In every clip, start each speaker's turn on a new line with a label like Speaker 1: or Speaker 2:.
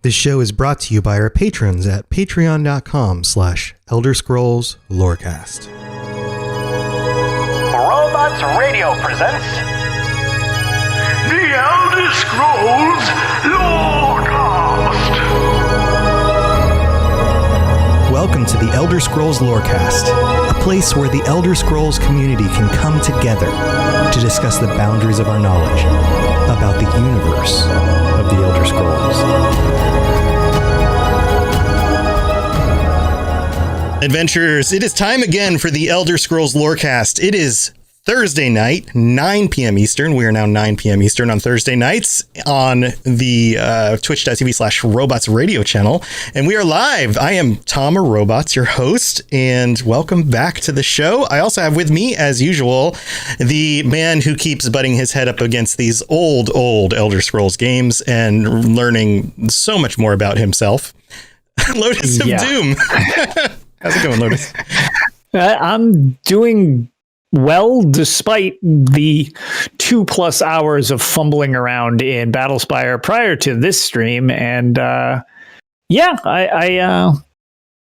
Speaker 1: This show is brought to you by our patrons at patreon.com/Elder Scrolls Lorecast.
Speaker 2: Robots Radio presents The Elder Scrolls Lorecast.
Speaker 1: Welcome to the Elder Scrolls Lorecast, a place where the Elder Scrolls community can come together to discuss the boundaries of our knowledge about the universe of the Elder Scrolls. Adventurers, it is time again for the Elder Scrolls Lorecast. It is Thursday night, 9 p.m. Eastern. We are now 9 p.m. Eastern on Thursday nights on the twitch.tv/Robots Radio channel. And we are live. I am Tom or Robots, your host, and welcome back to the show. I also have with me, as usual, the man who keeps butting his head up against these old Elder Scrolls games and learning so much more about himself. Lotus of Doom. How's it going, Lotus?
Speaker 3: I'm doing well, despite the 2+ hours of fumbling around in Battlespire prior to this stream. And I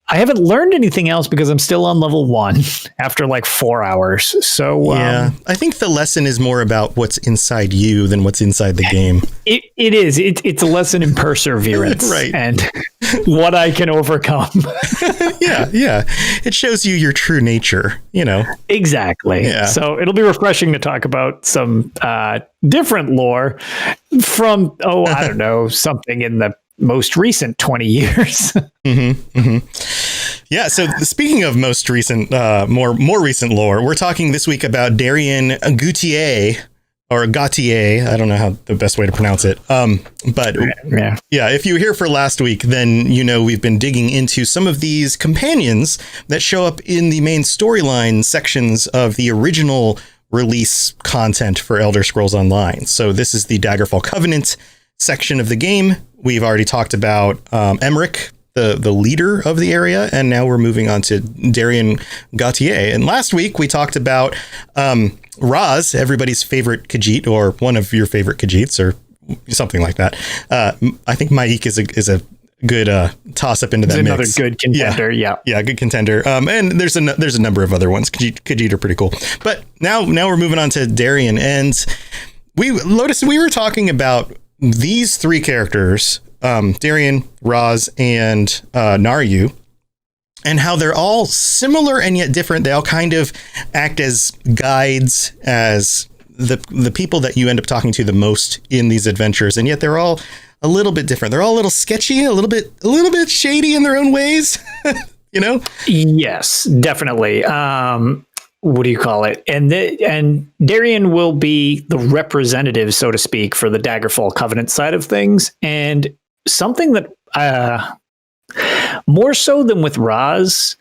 Speaker 3: haven't learned anything else because I'm still on level 1 after like 4 hours. So
Speaker 1: I think the lesson is more about what's inside you than what's inside the game.
Speaker 3: It is. It's a lesson in perseverance,
Speaker 1: right?
Speaker 3: And what I can overcome.
Speaker 1: Yeah. It shows you your true nature, you know.
Speaker 3: Exactly.
Speaker 1: Yeah.
Speaker 3: So it'll be refreshing to talk about some different lore from, I don't know, something in the most recent 20 years.
Speaker 1: Yeah. So speaking of most recent, more recent lore, we're talking this week about Darien Gautier. Or Gautier, I don't know how the best way to pronounce it. But yeah, if you were here for last week, then you know we've been digging into some of these companions that show up in the main storyline sections of the original release content for Elder Scrolls Online. So this is the Daggerfall Covenant section of the game. We've already talked about Emmerich, the leader of the area, and now we're moving on to Darien Gautier. And last week we talked about Raz, everybody's favorite Khajiit, or one of your favorite Khajiits, or something like that. I think Maik is a good toss up into that
Speaker 3: another
Speaker 1: mix.
Speaker 3: Good contender. Yeah,
Speaker 1: good contender. And there's a number of other ones. Khajiit are pretty cool. But now we're moving on to Darien, and we were talking about these three characters, Darien, Raz, and Naryu, and how they're all similar and yet different. They all kind of act as guides, as the people that you end up talking to the most in these adventures, and yet they're all a little bit different. They're all a little sketchy, a little bit shady in their own ways, you know?
Speaker 3: Yes, definitely. What do you call it? And Darien will be the representative, so to speak, for the Daggerfall Covenant side of things. And something that more so than with Raz,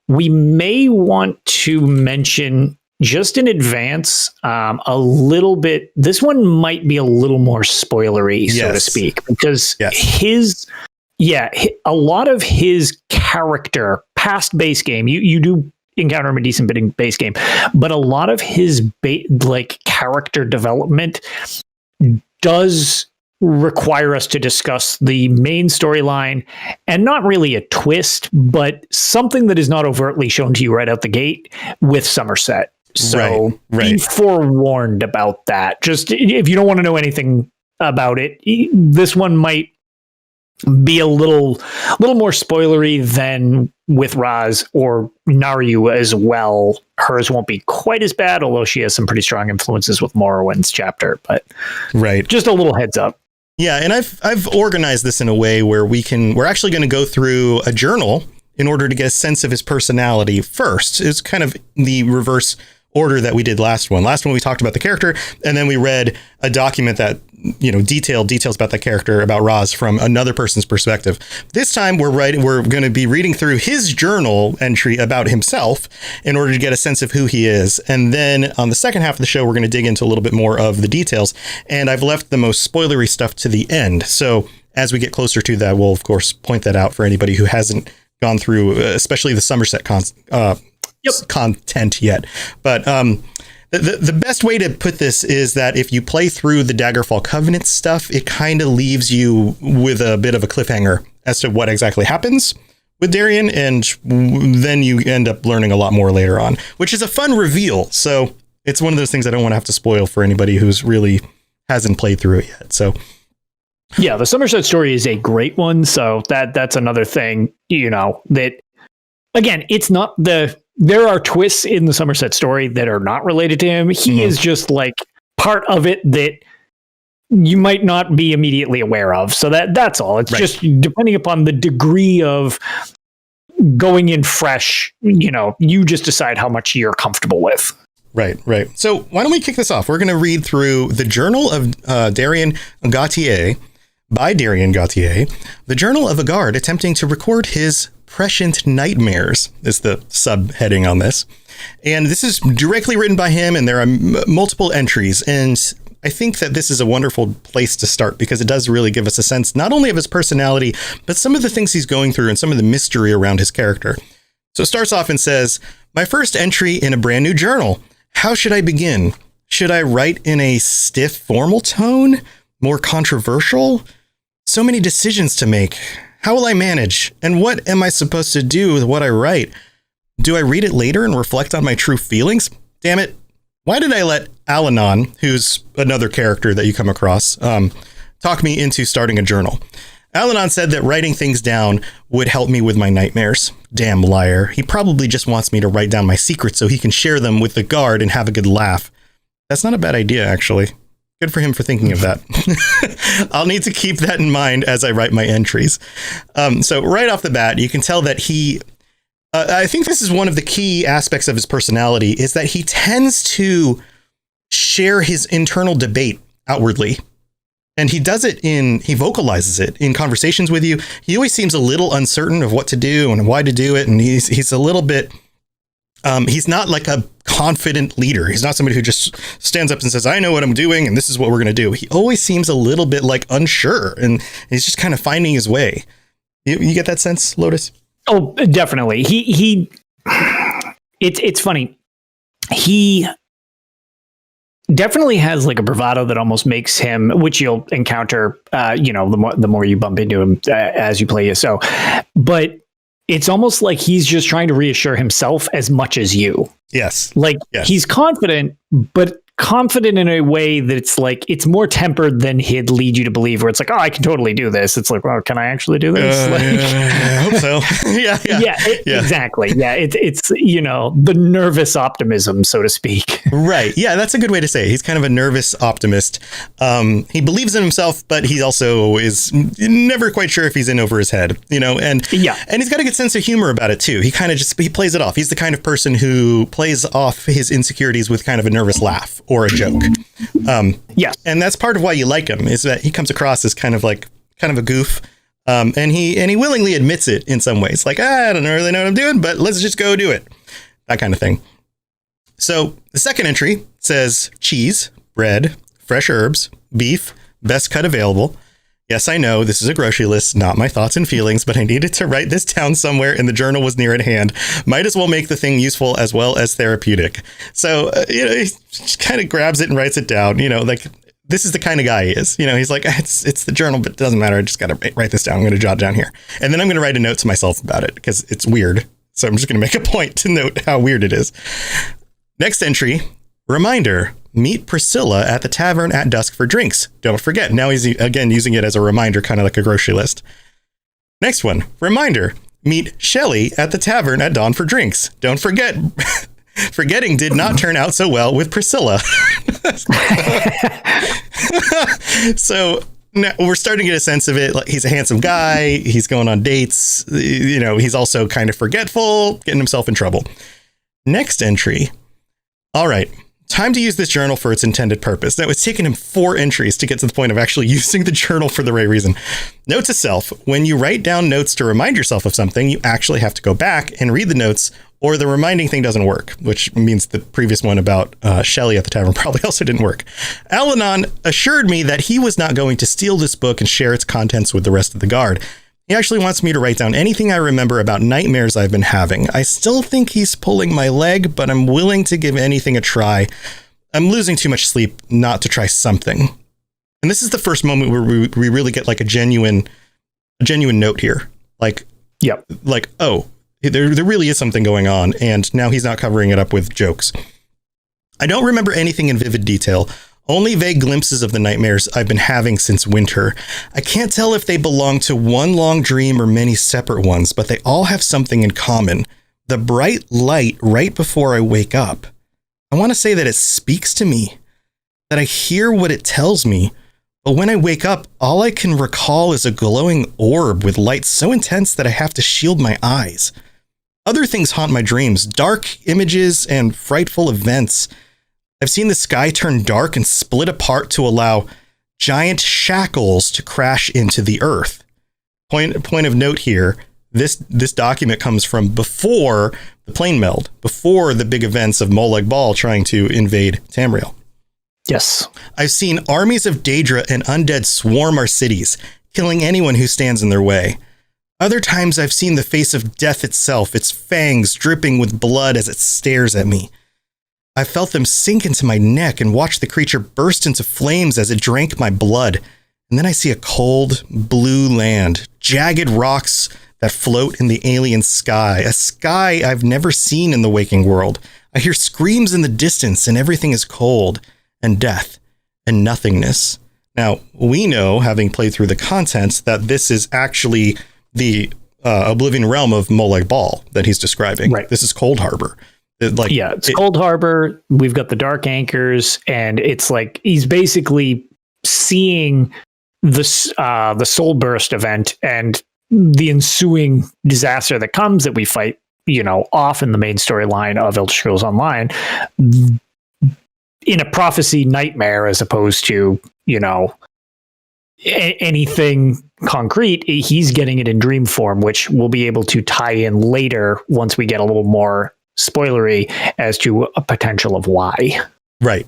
Speaker 3: we may want to mention just in advance a little bit. This one might be a little more spoilery, so to speak, because a lot of his character past base game, you do encounter him a decent bit in base game, but a lot of his character development does require us to discuss the main storyline, and not really a twist, but something that is not overtly shown to you right out the gate with Summerset. So be forewarned about that. Just if you don't want to know anything about it, this one might be a little more spoilery than with Raz or Naryu as well. Hers won't be quite as bad, although she has some pretty strong influences with Morrowind's chapter. But just a little heads up.
Speaker 1: Yeah, and I've organized this in a way where we're actually going to go through a journal in order to get a sense of his personality first. It's kind of the reverse order that we did last one. Last one we talked about the character, and then we read a document that, you know, details about that character, about Raz, from another person's perspective. This time we're going to be reading through his journal entry about himself in order to get a sense of who he is. And then on the second half of the show, we're going to dig into a little bit more of the details. And I've left the most spoilery stuff to the end. So as we get closer to that, we'll of course point that out for anybody who hasn't gone through, especially the Summerset content yet. But The best way to put this is that if you play through the Daggerfall Covenant stuff, it kind of leaves you with a bit of a cliffhanger as to what exactly happens with Darien, and then you end up learning a lot more later on, which is a fun reveal. So it's one of those things I don't want to have to spoil for anybody who's really hasn't played through it yet. So
Speaker 3: yeah, the Summerset story is a great one. So that's another thing, that again, it's not there are twists in the Summerset story that are not related to him. He is just like part of it that you might not be immediately aware of. So that's all. It's just depending upon the degree of going in fresh, you just decide how much you're comfortable with.
Speaker 1: Right. So why don't we kick this off? We're going to read through the Journal of Darien Gautier by Darien Gautier, the Journal of a Guard attempting to record his prescient nightmares is the subheading on this. And this is directly written by him, and there are multiple entries. And I think that this is a wonderful place to start because it does really give us a sense not only of his personality, but some of the things he's going through and some of the mystery around his character. So it starts off and says, "My first entry in a brand new journal. How should I begin? Should I write in a stiff, formal tone? More controversial? So many decisions to make. How will I manage? And what am I supposed to do with what I write? Do I read it later and reflect on my true feelings? Damn it. Why did I let Alanon, who's another character that you come across, talk me into starting a journal? Alanon said that writing things down would help me with my nightmares. Damn liar. He probably just wants me to write down my secrets so he can share them with the guard and have a good laugh. That's not a bad idea, actually. Good for him for thinking of that. I'll need to keep that in mind as I write my entries." So right off the bat, you can tell that I think this is one of the key aspects of his personality, is that he tends to share his internal debate outwardly. And he does it he vocalizes it in conversations with you. He always seems a little uncertain of what to do and why to do it. And he's a little bit, he's not like a confident leader. He's not somebody who just stands up and says, I know what I'm doing and this is what we're going to do. He always seems a little bit like unsure, and he's just kind of finding his way. You get that sense, Lotus?
Speaker 3: Oh, definitely. It's funny. He definitely has like a bravado that almost makes him, which you'll encounter, the more you bump into him as you play ESO. But it's almost like he's just trying to reassure himself as much as you.
Speaker 1: Yes.
Speaker 3: He's confident, but confident in a way that it's like it's more tempered than he'd lead you to believe, where it's like, oh, I can totally do this. It's like, well, can I actually do this?
Speaker 1: I hope so. Yeah.
Speaker 3: Exactly. Yeah, it's the nervous optimism, so to speak.
Speaker 1: Right. Yeah, that's a good way to say it. He's kind of a nervous optimist. He believes in himself, but he also is never quite sure if he's in over his head, and he's got a good sense of humor about it too. He kind of he plays it off. He's the kind of person who plays off his insecurities with kind of a nervous laugh or a joke. And that's part of why you like him, is that he comes across as kind of a goof. And he willingly admits it in some ways, like, I don't really know what I'm doing, but let's just go do it. That kind of thing. So the second entry says cheese, bread, fresh herbs, beef, best cut available. Yes, I know this is a grocery list, not my thoughts and feelings, but I needed to write this down somewhere and the journal was near at hand. Might as well make the thing useful as well as therapeutic. So, he just kind of grabs it and writes it down, this is the kind of guy he is. He's like, it's the journal, but it doesn't matter. I just got to write this down. I'm going to jot down here. And then I'm going to write a note to myself about it because it's weird. So I'm just going to make a point to note how weird it is. Next entry, reminder, meet Priscilla at the tavern at dusk for drinks. Don't forget. Now he's again using it as a reminder, kind of like a grocery list. Next one, reminder, meet Shelley at the tavern at dawn for drinks. Don't forget. Forgetting did not turn out so well with Priscilla. So now we're starting to get a sense of it. Like, he's a handsome guy. He's going on dates. He's also kind of forgetful, getting himself in trouble. Next entry. All right. Time to use this journal for its intended purpose. Now, it's taken him 4 entries to get to the point of actually using the journal for the right reason. Note to self, when you write down notes to remind yourself of something, you actually have to go back and read the notes, or the reminding thing doesn't work, which means the previous one about Shelley at the tavern probably also didn't work. Alanon assured me that he was not going to steal this book and share its contents with the rest of the guard. He actually wants me to write down anything I remember about nightmares I've been having. I still think he's pulling my leg, but I'm willing to give anything a try. I'm losing too much sleep not to try something. And this is the first moment where we really get like a genuine note here. Like,
Speaker 3: yep.
Speaker 1: Like, oh, there really is something going on. And now he's not covering it up with jokes. I don't remember anything in vivid detail, only vague glimpses of the nightmares I've been having since winter. I can't tell if they belong to one long dream or many separate ones, but they all have something in common. The bright light right before I wake up. I want to say that it speaks to me, that I hear what it tells me. But when I wake up, all I can recall is a glowing orb with light so intense that I have to shield my eyes. Other things haunt my dreams, dark images and frightful events. I've seen the sky turn dark and split apart to allow giant shackles to crash into the earth. Point of note here, this document comes from before the plane meld, before the big events of Molag Bal trying to invade Tamriel.
Speaker 3: Yes.
Speaker 1: I've seen armies of Daedra and undead swarm our cities, killing anyone who stands in their way. Other times I've seen the face of death itself, its fangs dripping with blood as it stares at me. I felt them sink into my neck and watched the creature burst into flames as it drank my blood. And then I see a cold, blue land, jagged rocks that float in the alien sky, a sky I've never seen in the waking world. I hear screams in the distance and everything is cold. And death and nothingness. Now, we know, having played through the content, that this is actually the Oblivion realm of Molag Bal that he's describing.
Speaker 3: Right.
Speaker 1: This is Cold Harbor.
Speaker 3: It's Cold Harbor. We've got the Dark Anchors, and it's like he's basically seeing the Soul Burst event and the ensuing disaster that comes that we fight, off in the main storyline of Elder Scrolls Online. In a prophecy nightmare, as opposed to, anything concrete. He's getting it in dream form, which we'll be able to tie in later once we get a little more spoilery as to a potential of why.
Speaker 1: Right.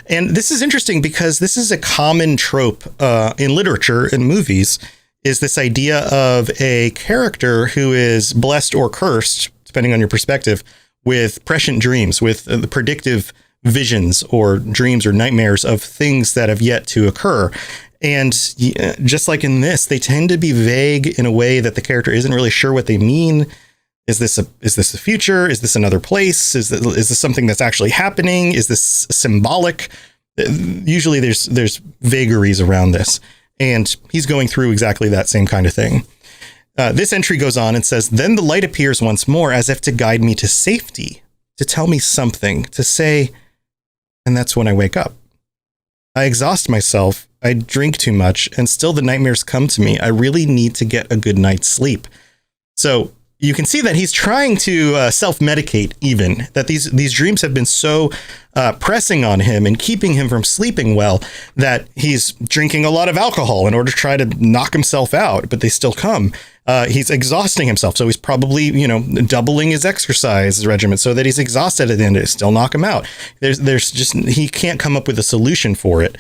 Speaker 1: And this is interesting because this is a common trope in literature and movies, is this idea of a character who is blessed or cursed, depending on your perspective, with prescient dreams, with the predictive visions or dreams or nightmares of things that have yet to occur. And just like in this, they tend to be vague in a way that the character isn't really sure what they mean. Is this the future? Is this another place? Is this something that's actually happening? Is this symbolic? Usually there's vagaries around this. And he's going through exactly that same kind of thing. This entry goes on and says, then the light appears once more as if to guide me to safety, to tell me something, to say, and that's when I wake up. I exhaust myself, I drink too much, and still the nightmares come to me. I really need to get a good night's sleep. So you can see that he's trying to self-medicate even, that these dreams have been so pressing on him and keeping him from sleeping well that he's drinking a lot of alcohol in order to try to knock himself out, but they still come. He's exhausting himself. So he's probably, doubling his exercise regimen so that he's exhausted at the end. It still knock him out. There's just, he can't come up with a solution for it.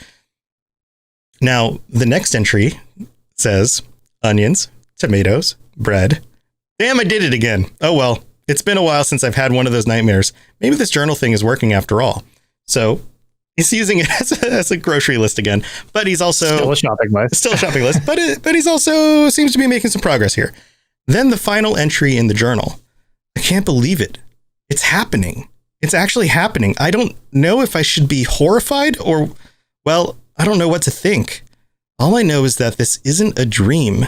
Speaker 1: Now, the next entry says onions, tomatoes, bread. Damn, I did it again. Oh, well, it's been a while since I've had one of those nightmares. Maybe this journal thing is working after all. So he's using it as a grocery list again, but he's also
Speaker 3: still a shopping list,
Speaker 1: but he's also seems to be making some progress here. Then the final entry in the journal. I can't believe it. It's happening. It's actually happening. I don't know if I should be horrified or, well, I don't know what to think. All I know is that this isn't a dream.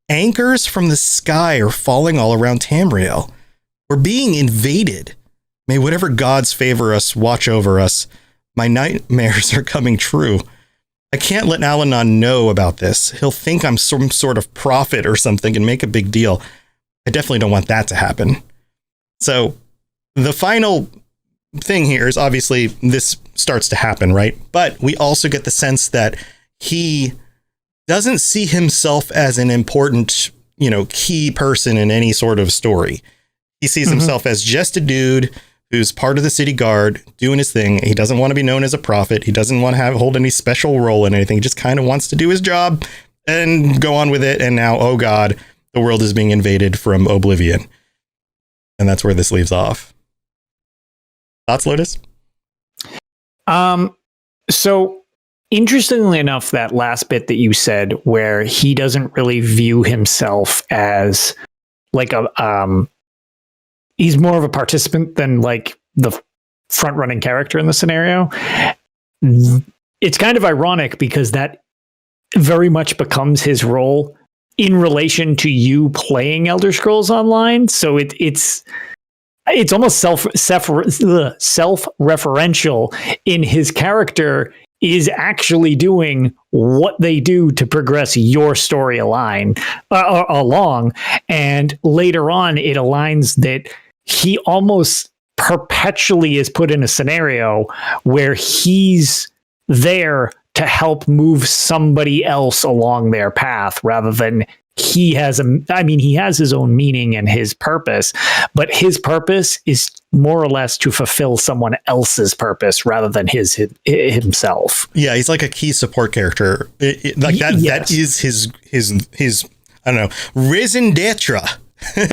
Speaker 1: Anchors from the sky are falling all around Tamriel. We're being invaded. May whatever gods favor us watch over us. My nightmares are coming true. I can't let Al-Anon know about this. He'll think I'm some sort of prophet or something and make a big deal. I definitely don't want that to happen. So the final thing here is obviously this starts to happen, right? But we also get the sense that he doesn't see himself as an important, key person in any sort of story. He sees himself as just a dude who's part of the city guard doing his thing. He doesn't want to be known as a prophet. He doesn't want to hold any special role in anything. He just kind of wants to do his job and go on with it. And now, oh God, the world is being invaded from Oblivion. And that's where this leaves off. Thoughts, Lotus?
Speaker 3: So interestingly enough, that last bit that you said, where he doesn't really view himself as like he's more of a participant than like the front running character in the scenario. It's kind of ironic because that very much becomes his role in relation to you playing Elder Scrolls Online. So it's almost self-referential in his character is actually doing what they do to progress your story along. And later on, it aligns that he almost perpetually is put in a scenario where he's there to help move somebody else along their path rather than he has his own meaning and his purpose, but his purpose is more or less to fulfill someone else's purpose rather than himself.
Speaker 1: Yeah, he's like a key support character. That is his I don't know, raison d'etre,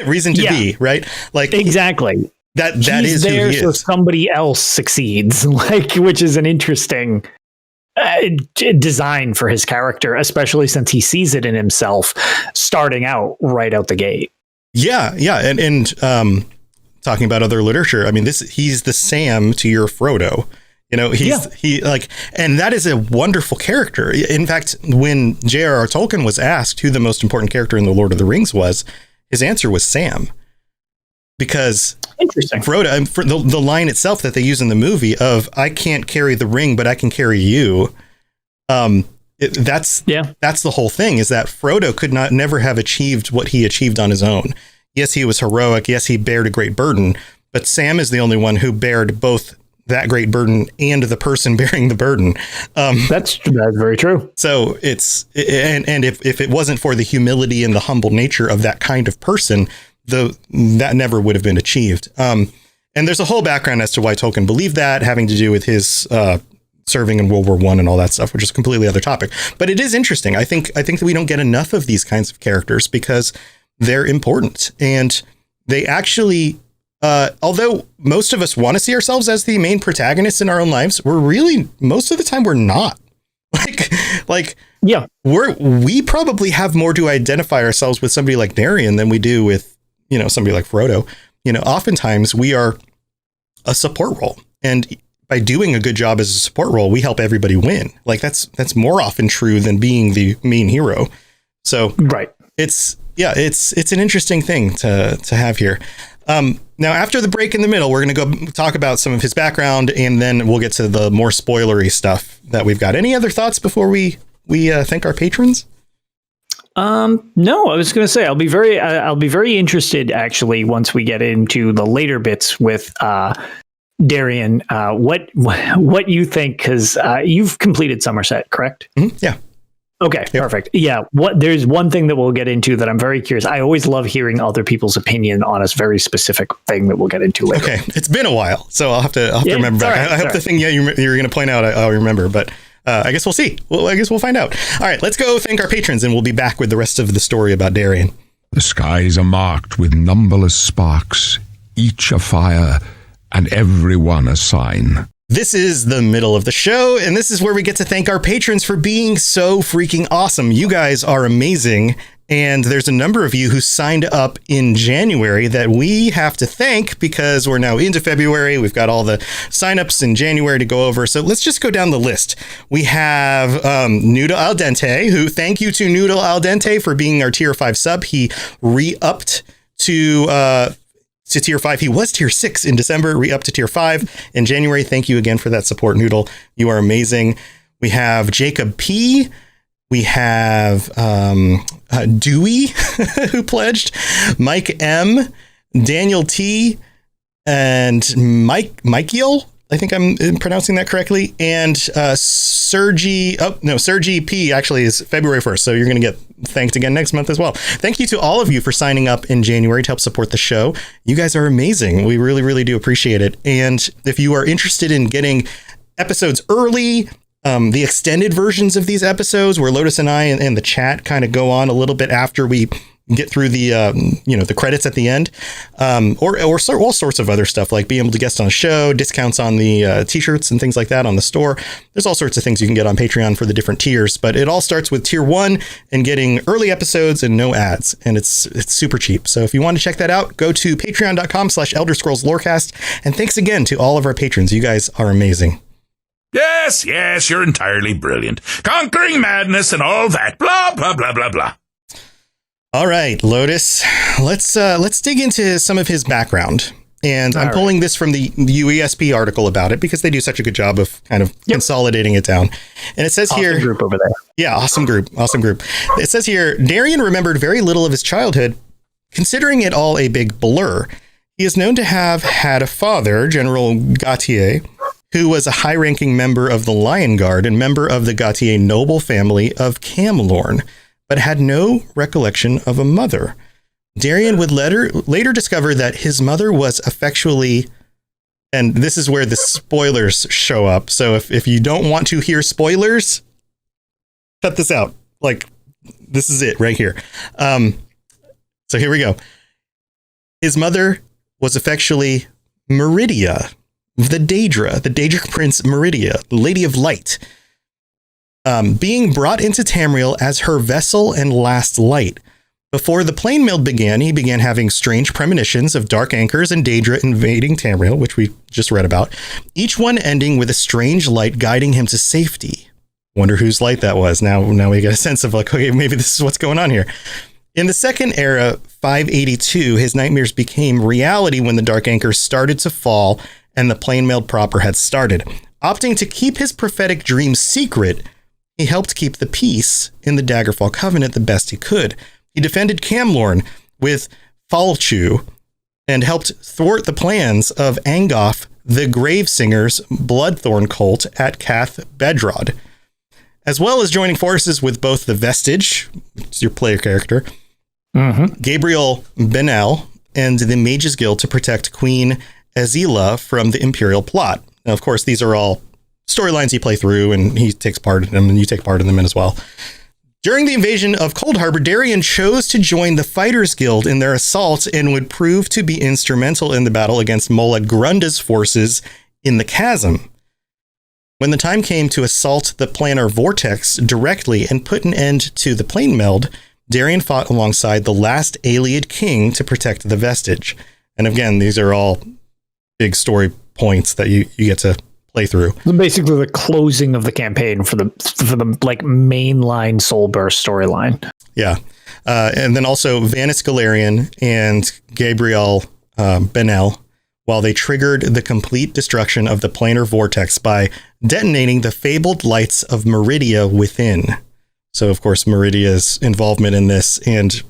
Speaker 1: reason to be, right? Like
Speaker 3: exactly.
Speaker 1: That
Speaker 3: he's
Speaker 1: is
Speaker 3: there
Speaker 1: who he
Speaker 3: so
Speaker 1: is.
Speaker 3: somebody else succeeds, which is an interesting design for his character, especially since he sees it in himself starting out right out the gate.
Speaker 1: Yeah. And talking about other literature, I mean, he's the Sam to your Frodo. You know, and that is a wonderful character. In fact, when J.R.R. Tolkien was asked who the most important character in the Lord of the Rings was, his answer was Sam. Because Frodo, for the line itself that they use in the movie of "I can't carry the ring, but I can carry you," that's the whole thing. Is that Frodo could never have achieved what he achieved on his own. Yes, he was heroic. Yes, he bared a great burden. But Sam is the only one who bared both that great burden and the person bearing the burden.
Speaker 3: That's very true.
Speaker 1: So it's if it wasn't for the humility and the humble nature of that kind of person, that never would have been achieved. And there's a whole background as to why Tolkien believed that, having to do with his serving in World War I and all that stuff, which is a completely other topic. But it is interesting. I think that we don't get enough of these kinds of characters because they're important. And they actually, although most of us want to see ourselves as the main protagonists in our own lives, we're really, most of the time, we're not. We probably have more to identify ourselves with somebody like Darien than we do with, somebody like Frodo. Oftentimes we are a support role, and by doing a good job as a support role, we help everybody win. Like that's more often true than being the main hero. So it's an interesting thing to have here. Now, after the break in the middle, we're going to go talk about some of his background, and then we'll get to the more spoilery stuff that we've got. Any other thoughts before we thank our patrons?
Speaker 3: No, I was going to say I'll be very interested actually once we get into the later bits with Darien. What you think, because you've completed Summerset, correct?
Speaker 1: Mm-hmm. Yeah.
Speaker 3: Okay, yep. Perfect. Yeah. There's one thing that we'll get into that I'm very curious. I always love hearing other people's opinion on a very specific thing that we'll get into later.
Speaker 1: Okay, it's been a while, so I'll have to remember. Right, I hope the thing you're going to point out I'll remember, but. I guess we'll see. I guess we'll find out. All right, let's go thank our patrons, and we'll be back with the rest of the story about Darien.
Speaker 4: The skies are marked with numberless sparks, each a fire, and every one a sign.
Speaker 1: This is the middle of the show, and this is where we get to thank our patrons for being so freaking awesome. You guys are amazing, and there's a number of you who signed up in January that we have to thank because we're now into February. We've got all the signups in January to go over. So let's just go down the list. We have Noodle Al Dente, who thank you to Noodle Al Dente for being our tier 5 sub. He re-upped to tier 5. He was tier 6 in December, re-upped to tier 5 in January. Thank you again for that support, Noodle. You are amazing. We have Jacob P. We have Dewey, who pledged, Mike M, Daniel T, and Michael. I think I'm pronouncing that correctly. And Sergi P actually is February 1st. So you're going to get thanked again next month as well. Thank you to all of you for signing up in January to help support the show. You guys are amazing. We really, really do appreciate it. And if you are interested in getting episodes early, the extended versions of these episodes where Lotus and I and the chat kind of go on a little bit after we get through the the credits at the end, or all sorts of other stuff, like being able to guest on a show, discounts on the t-shirts and things like that on the store. There's all sorts of things you can get on Patreon for the different tiers, but it all starts with tier 1 and getting early episodes and no ads, and it's super cheap. So if you want to check that out, go to patreon.com/Elder Scrolls Lorecast. And thanks again to all of our patrons. You guys are amazing.
Speaker 5: Yes, you're entirely brilliant. Conquering madness and all that. Blah, blah, blah, blah, blah. All
Speaker 1: right, Lotus, let's dig into some of his background. And I'm pulling this from the UESP article about it because they do such a good job of kind of consolidating it down. And it says here,
Speaker 3: group over there.
Speaker 1: Yeah, awesome group. It says here, Darien remembered very little of his childhood, considering it all a big blur. He is known to have had a father, General Gautier, who was a high-ranking member of the Lion Guard and member of the Gautier noble family of Camlorn, but had no recollection of a mother. Darien would later discover that his mother was effectually, and this is where the spoilers show up. So if you don't want to hear spoilers, cut this out. Like, this is it right here. So here we go. His mother was effectually Miridia, the Daedra Prince Miridia, the Lady of Light, being brought into Tamriel as her vessel and last light. Before the plane meld began, he began having strange premonitions of dark anchors and Daedra invading Tamriel, which we just read about, each one ending with a strange light guiding him to safety. Wonder whose light that was. Now we get a sense of like, okay, maybe this is what's going on here. In the Second Era, 582, his nightmares became reality when the dark anchors started to fall and the plane meld proper had started. Opting to keep his prophetic dreams secret, he helped keep the peace in the Daggerfall Covenant the best he could. He defended Camlorn with Falchu and helped thwart the plans of Angoth, the Gravesinger's Bloodthorn cult at Cath Bedrod, as well as joining forces with both the Vestige, which is your player character, Gabriel Benel, and the Mages Guild to protect Queen Azila from the Imperial plot. Now, of course, these are all storylines you play through, and he takes part in them, and you take part in them as well. During the invasion of Cold Harbor, Darien chose to join the Fighters Guild in their assault and would prove to be instrumental in the battle against Mola Grunda's forces in the Chasm. When the time came to assault the planar vortex directly and put an end to the plane meld, Darien fought alongside the last Ayleid king to protect the Vestige. And again, these are all big story points that you get to play through.
Speaker 3: Basically the closing of the campaign for the like mainline Soulburst storyline.
Speaker 1: Yeah. And then also Vanis Galarian and Gabriel Benel, while they triggered the complete destruction of the planar vortex by detonating the fabled lights of Miridia within. So, of course, Miridia's involvement in this and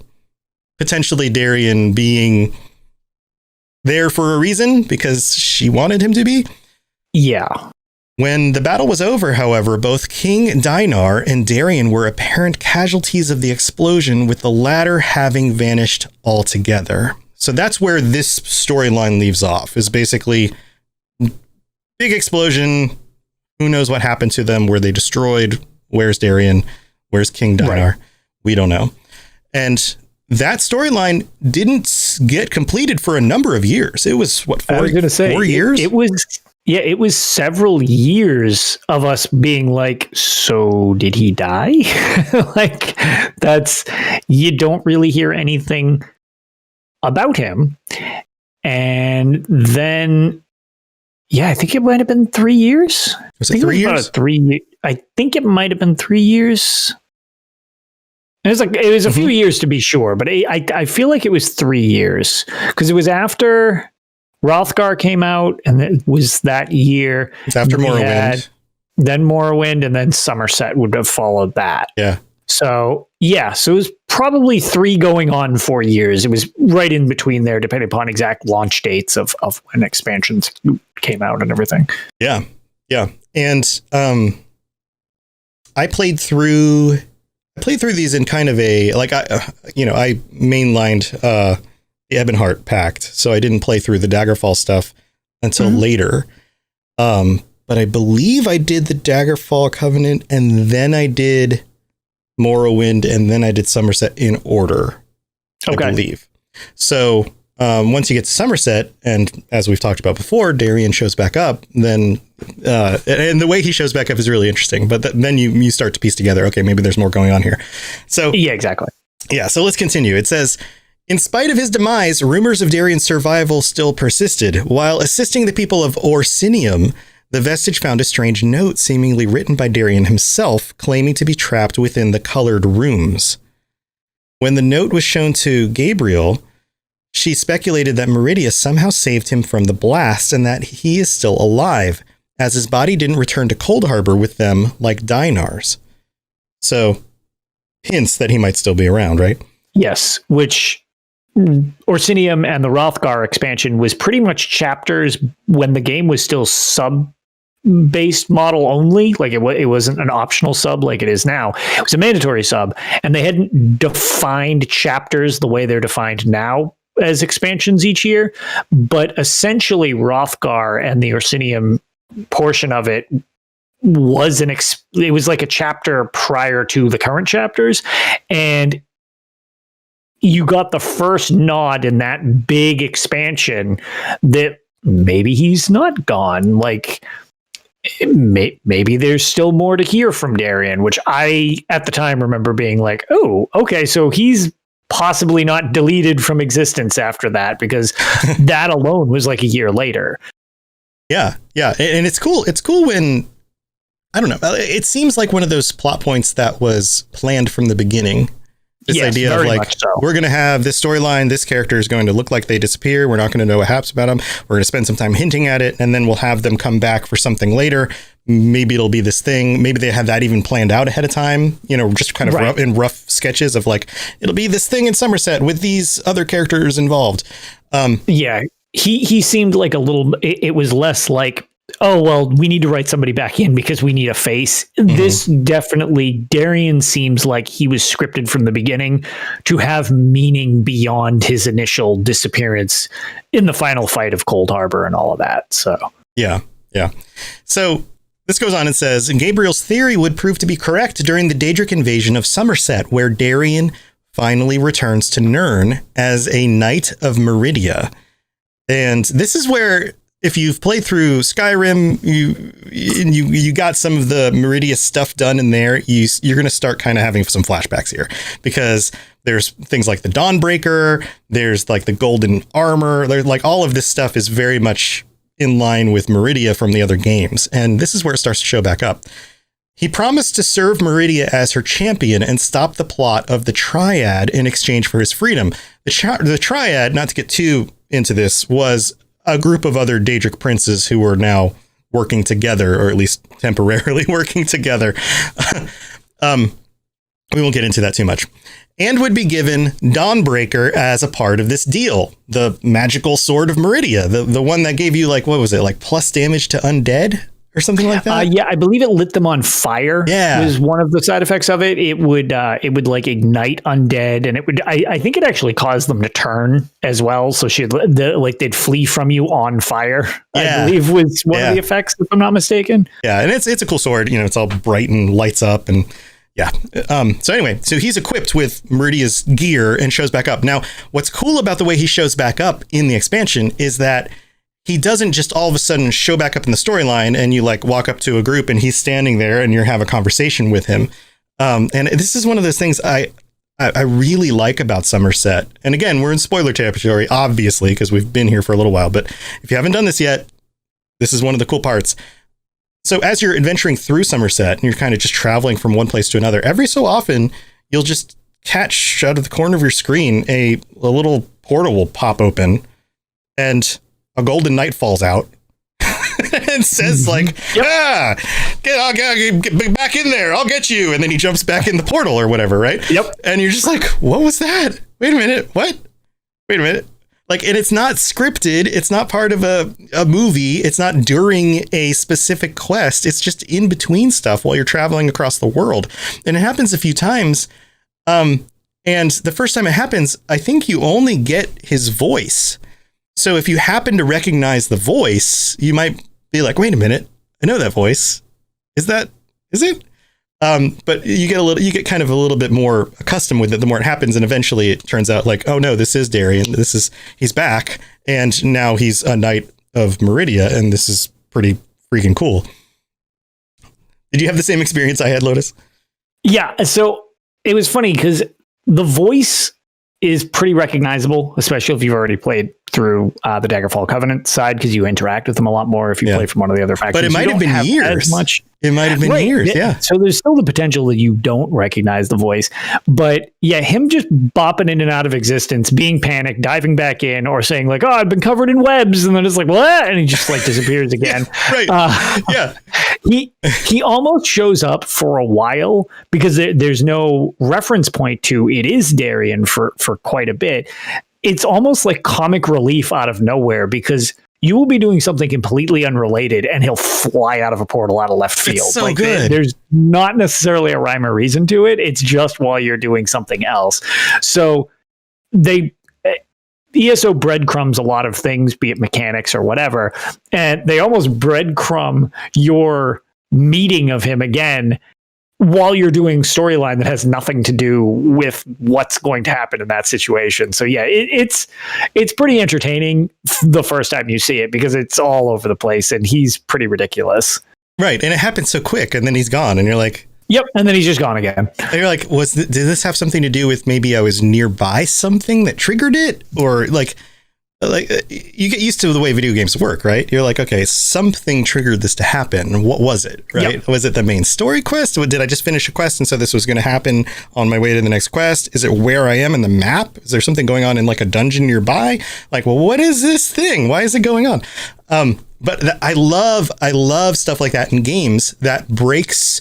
Speaker 1: potentially Darien being there for a reason because she wanted him to be.
Speaker 3: Yeah.
Speaker 1: When the battle was over, however, both King Dinar and Darien were apparent casualties of the explosion, with the latter having vanished altogether. So that's where this storyline leaves off, is basically big explosion. Who knows what happened to them? Were they destroyed? Where's Darien? Where's King Dinar? Right. We don't know. And that storyline didn't get completed for a number of years. It was, what, 4 years?
Speaker 3: It was several years of us being like, so did he die? Like, you don't really hear anything about him. And then, I think it might have been 3 years.
Speaker 1: Was it 3 years?
Speaker 3: I think it might have been 3 years. It was a few years to be sure, but I feel like it was 3 years because it was after Hrothgar came out, and it was that year.
Speaker 1: It's after Morrowind.
Speaker 3: Then Morrowind, and then Summerset would have followed that.
Speaker 1: Yeah.
Speaker 3: So it was probably 3 going on 4 years. It was right in between there, depending upon exact launch dates of when expansions came out and everything.
Speaker 1: Yeah. Yeah. And I played through these in kind of a, like, I mainlined the Ebonheart Pact, so I didn't play through the Daggerfall stuff until later. But I believe I did the Daggerfall Covenant, and then I did Morrowind, and then I did Summerset in order. I believe. So once you get to Summerset, and as we've talked about before, Darien shows back up, then and the way he shows back up is really interesting. But then you start to piece together, okay, maybe there's more going on here. So
Speaker 3: yeah, exactly.
Speaker 1: Yeah, so let's continue. It says, in spite of his demise, rumors of Darien's survival still persisted. While assisting the people of Orsinium, the vestige found a strange note seemingly written by Darien himself, claiming to be trapped within the colored rooms. When the note was shown to Gabriel, she speculated that Miridia somehow saved him from the blast and that he is still alive, as his body didn't return to Cold Harbor with them like Dinar's. So, hints that he might still be around, right?
Speaker 3: Yes, which Orsinium and the Rothgar expansion was pretty much chapters when the game was still sub-based model only. Like it wasn't an optional sub like it is now. It was a mandatory sub, and they hadn't defined chapters the way they're defined now as expansions each year. But essentially, Rothgar and the Orsinium portion of it was it was like a chapter prior to the current chapters, and you got the first nod in that big expansion that maybe he's not gone. Like maybe there's still more to hear from Darien, which I at the time remember being like, oh, okay, so he's possibly not deleted from existence after that, because that alone was like a year later.
Speaker 1: Yeah, and it's cool. It's cool when, I don't know, it seems like one of those plot points that was planned from the beginning. This idea of like, we're going to have this storyline, this character is going to look like they disappear, we're not going to know what happens about them, we're going to spend some time hinting at it, and then we'll have them come back for something later. Maybe it'll be this thing. Maybe they have that even planned out ahead of time, just kind of rough sketches of like, it'll be this thing in Summerset with these other characters involved.
Speaker 3: He seemed like a little, it was less like, oh, well, we need to write somebody back in because we need a face. Mm-hmm. This definitely, Darien seems like he was scripted from the beginning to have meaning beyond his initial disappearance in the final fight of Cold Harbor and all of that. So,
Speaker 1: yeah. So this goes on and says, Gabriel's theory would prove to be correct during the Daedric invasion of Summerset, where Darien finally returns to Nirn as a Knight of Miridia. And this is where, if you've played through Skyrim, you got some of the Miridia stuff done in there, you're going to start kind of having some flashbacks here, because there's things like the Dawnbreaker, there's like the golden armor, like all of this stuff is very much in line with Miridia from the other games. And this is where it starts to show back up. He promised to serve Miridia as her champion and stop the plot of the Triad in exchange for his freedom. The Triad, not to get too into this, was a group of other Daedric princes who were now working together, or at least temporarily working together. We won't get into that too much. And would be given Dawnbreaker as a part of this deal. The magical sword of Miridia, the one that gave you like, what was it, like plus damage to undead or something like that?
Speaker 3: Yeah, I believe it lit them on fire.
Speaker 1: Yeah,
Speaker 3: was one of the side effects of it. It would like ignite undead, and it would. I think it actually caused them to turn as well. So they'd flee from you on fire. Yeah. I believe was one of the effects, if I'm not mistaken.
Speaker 1: Yeah, and it's a cool sword. It's all bright and lights up, and yeah. So anyway, so he's equipped with Miridia's gear and shows back up. Now, what's cool about the way he shows back up in the expansion is that he doesn't just all of a sudden show back up in the storyline and you like walk up to a group and he's standing there and you have a conversation with him. And this is one of those things I really like about Summerset. And again, we're in spoiler territory, obviously, because we've been here for a little while. But if you haven't done this yet, this is one of the cool parts. So as you're adventuring through Summerset and you're kind of just traveling from one place to another, every so often you'll just catch out of the corner of your screen a little portal will pop open and a golden knight falls out and says like, get back in there. I'll get you. And then he jumps back in the portal or whatever. Right.
Speaker 3: Yep.
Speaker 1: And you're just like, what was that? Wait a minute. What? Wait a minute. Like, and it's not scripted. It's not part of a movie. It's not during a specific quest. It's just in between stuff while you're traveling across the world. And it happens a few times. And the first time it happens, I think you only get his voice. So if you happen to recognize the voice, you might be like, wait a minute, I know that voice. Is it? But you get kind of a little bit more accustomed with it the more it happens, and eventually it turns out like, oh no, this is Darien. He's back, and now he's a knight of Miridia, and this is pretty freaking cool. Did you have the same experience I had, Lotus?
Speaker 3: Yeah, so it was funny because the voice is pretty recognizable, especially if you've already played through the Daggerfall Covenant side, because you interact with them a lot more if you play from one of the other factions.
Speaker 1: But it might have been years.
Speaker 3: Much.
Speaker 1: It might have been years, yeah.
Speaker 3: So there's still the potential that you don't recognize the voice. But yeah, him just bopping in and out of existence, being panicked, diving back in, or saying like, oh, I've been covered in webs. And then it's like, what? And he just like disappears again.
Speaker 1: Yeah.
Speaker 3: He almost shows up for a while because there's no reference point to it is Darien for quite a bit. It's almost like comic relief out of nowhere because you will be doing something completely unrelated and he'll fly out of a portal out of left field.
Speaker 1: It's so good.
Speaker 3: There's not necessarily a rhyme or reason to it. It's just while you're doing something else. So ESO breadcrumbs a lot of things, be it mechanics or whatever, and they almost breadcrumb your meeting of him again while you're doing storyline that has nothing to do with what's going to happen in that situation. So yeah, it's pretty entertaining the first time you see it because it's all over the place and he's pretty ridiculous.
Speaker 1: Right. And it happens so quick and then he's gone and you're like,
Speaker 3: yep. And then he's just gone again.
Speaker 1: And you're like, did this have something to do with maybe I was nearby something that triggered it? Or like you get used to the way video games work, right? You're like, okay, something triggered this to happen. What was it, right? Yep. Was it the main story quest? Or did I just finish a quest and so this was going to happen on my way to the next quest? Is it where I am in the map? Is there something going on in like a dungeon nearby? Like, well, what is this thing? Why is it going on? But I love stuff like that in games that breaks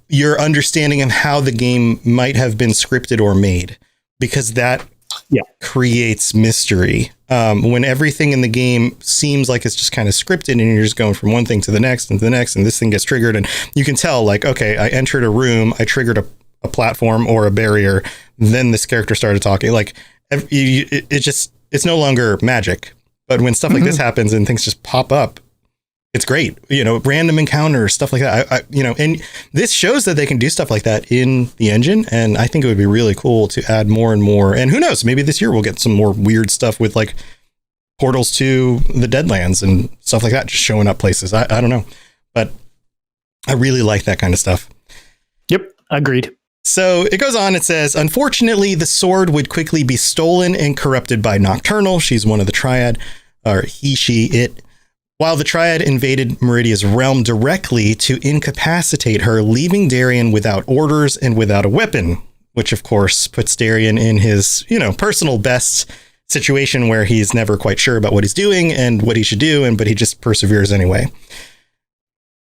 Speaker 1: your understanding of how the game might have been scripted or made, because that creates mystery. When everything in the game seems like it's just kind of scripted and you're just going from one thing to the next and to the next, and this thing gets triggered and you can tell like, okay, I entered a room, I triggered a platform or a barrier, then this character started talking. Like it's no longer magic. But when stuff like this happens and things just pop up, it's great. Random encounters, stuff like that. And this shows that they can do stuff like that in the engine. And I think it would be really cool to add more and more. And who knows, maybe this year we'll get some more weird stuff with like portals to the Deadlands and stuff like that, just showing up places. I don't know, but I really like that kind of stuff.
Speaker 3: Yep. Agreed.
Speaker 1: So it goes on. It says, unfortunately, the sword would quickly be stolen and corrupted by Nocturnal. She's one of the Triad, or he, she, it. While the Triad invaded Miridia's realm directly to incapacitate her, leaving Darien without orders and without a weapon, which of course puts Darien in his, personal best situation where he's never quite sure about what he's doing and what he should do, but he just perseveres anyway.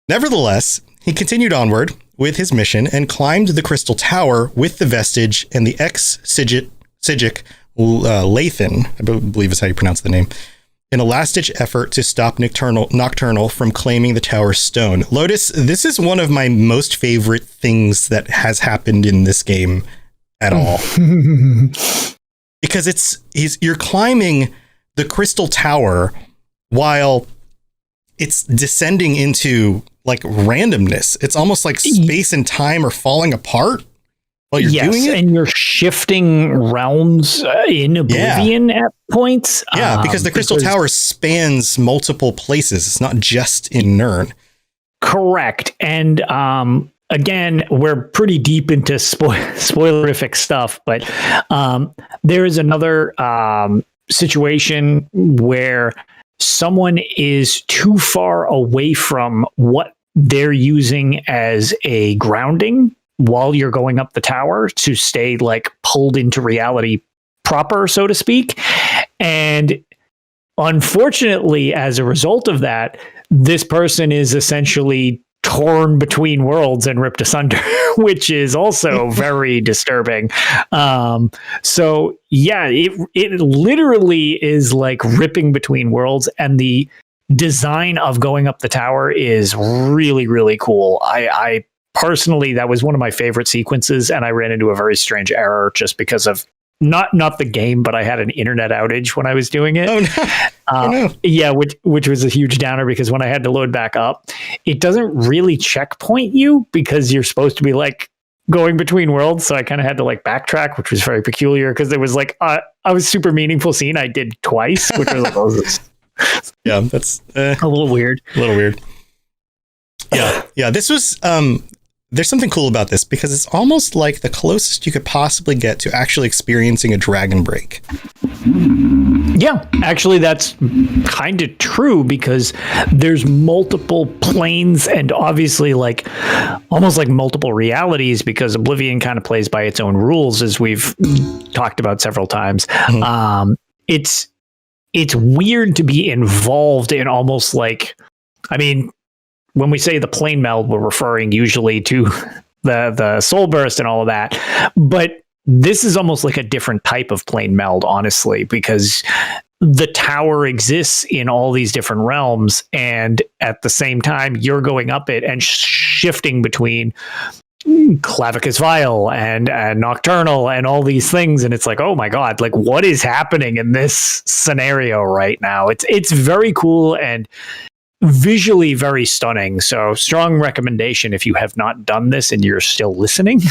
Speaker 1: Nevertheless, he continued onward with his mission and climbed the Crystal Tower with the Vestige and the ex-Psijic Lathan, I believe is how you pronounce the name, in a last-ditch effort to stop Nocturnal from claiming the tower's stone. Lotus, this is one of my most favorite things that has happened in this game at all. Because you're climbing the Crystal Tower while it's descending into like randomness. It's almost like space and time are falling apart while you're doing it.
Speaker 3: And you're shifting realms in Oblivion at points.
Speaker 1: Yeah, because the Crystal Tower spans multiple places. It's not just in Nirn.
Speaker 3: Correct. And again, we're pretty deep into spoilerific stuff, but there is another situation where someone is too far away from what they're using as a grounding while you're going up the tower to stay like pulled into reality proper, so to speak. And unfortunately, as a result of that, this person is essentially torn between worlds and ripped asunder, which is also very disturbing. So yeah, it literally is like ripping between worlds, and the design of going up the tower is really, really cool. I personally, that was one of my favorite sequences, and I ran into a very strange error just because of not the game, but I had an internet outage when I was doing it.
Speaker 1: Oh no. Oh, no.
Speaker 3: Yeah, which was a huge downer because when I had to load back up, it doesn't really checkpoint you because you're supposed to be like going between worlds. So I kind of had to like backtrack, which was very peculiar because there was like a super meaningful scene I did twice, which was like, oh, this.
Speaker 1: Yeah, that's
Speaker 3: a little weird.
Speaker 1: A little weird. Yeah. This was there's something cool about this because it's almost like the closest you could possibly get to actually experiencing a dragon break.
Speaker 3: Yeah, actually, that's kind of true because there's multiple planes and obviously like almost like multiple realities because Oblivion kind of plays by its own rules, as we've talked about several times. Mm-hmm. It's weird to be involved in almost like, I mean, when we say the plane meld, we're referring usually to the soul burst and all of that. But this is almost like a different type of plane meld, honestly, because the tower exists in all these different realms. And at the same time, you're going up it and shifting between Clavicus Vile and Nocturnal and all these things. And it's like, oh my God, like what is happening in this scenario right now? It's very cool and visually very stunning. So strong recommendation if you have not done this and you're still listening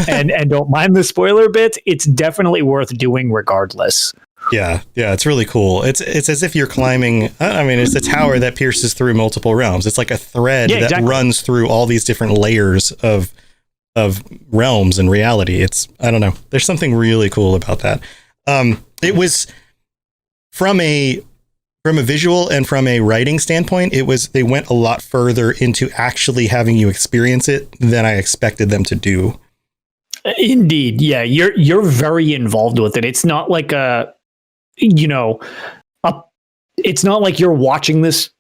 Speaker 3: and don't mind the spoiler bit. It's definitely worth doing regardless.
Speaker 1: Yeah, it's really cool. It's as if you're climbing. I mean, it's a tower that pierces through multiple realms. It's like a thread that runs through all these different layers of realms and reality. I don't know. There's something really cool about that. It was from a visual and from a writing standpoint, they went a lot further into actually having you experience it than I expected them to do.
Speaker 3: Indeed. Yeah. You're very involved with it. It's not like it's not like you're watching this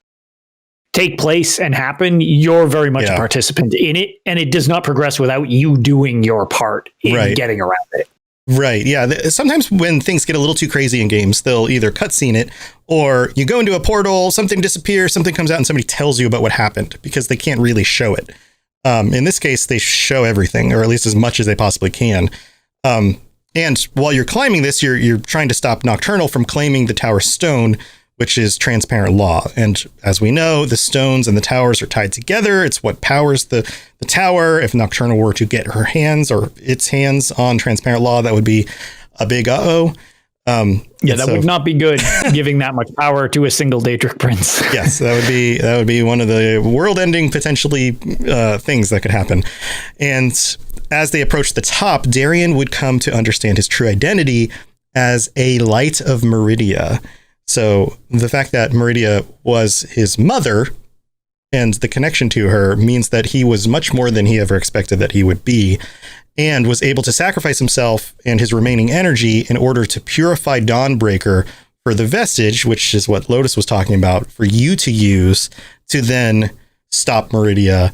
Speaker 3: take place and happen. You're very much a participant in it, and it does not progress without you doing your part in getting around it.
Speaker 1: Right. Yeah. Sometimes when things get a little too crazy in games, they'll either cutscene it or you go into a portal, something disappears, something comes out and somebody tells you about what happened because they can't really show it. In this case, they show everything, or at least as much as they possibly can. And while you're climbing this, you're trying to stop Nocturnal from claiming the tower stone, which is transparent law. And as we know, the stones and the towers are tied together. It's what powers the tower. If Nocturnal were to get her hands or its hands on transparent law, that would be a big uh-oh.
Speaker 3: That would not be good, giving that much power to a single Daedric prince.
Speaker 1: Yes, that would be one of the world-ending potentially things that could happen. And as they approach the top, Darien would come to understand his true identity as a light of Miridia. So the fact that Miridia was his mother and the connection to her means that he was much more than he ever expected that he would be, and was able to sacrifice himself and his remaining energy in order to purify Dawnbreaker for the vestige, which is what Lotus was talking about, for you to use to then stop Miridia,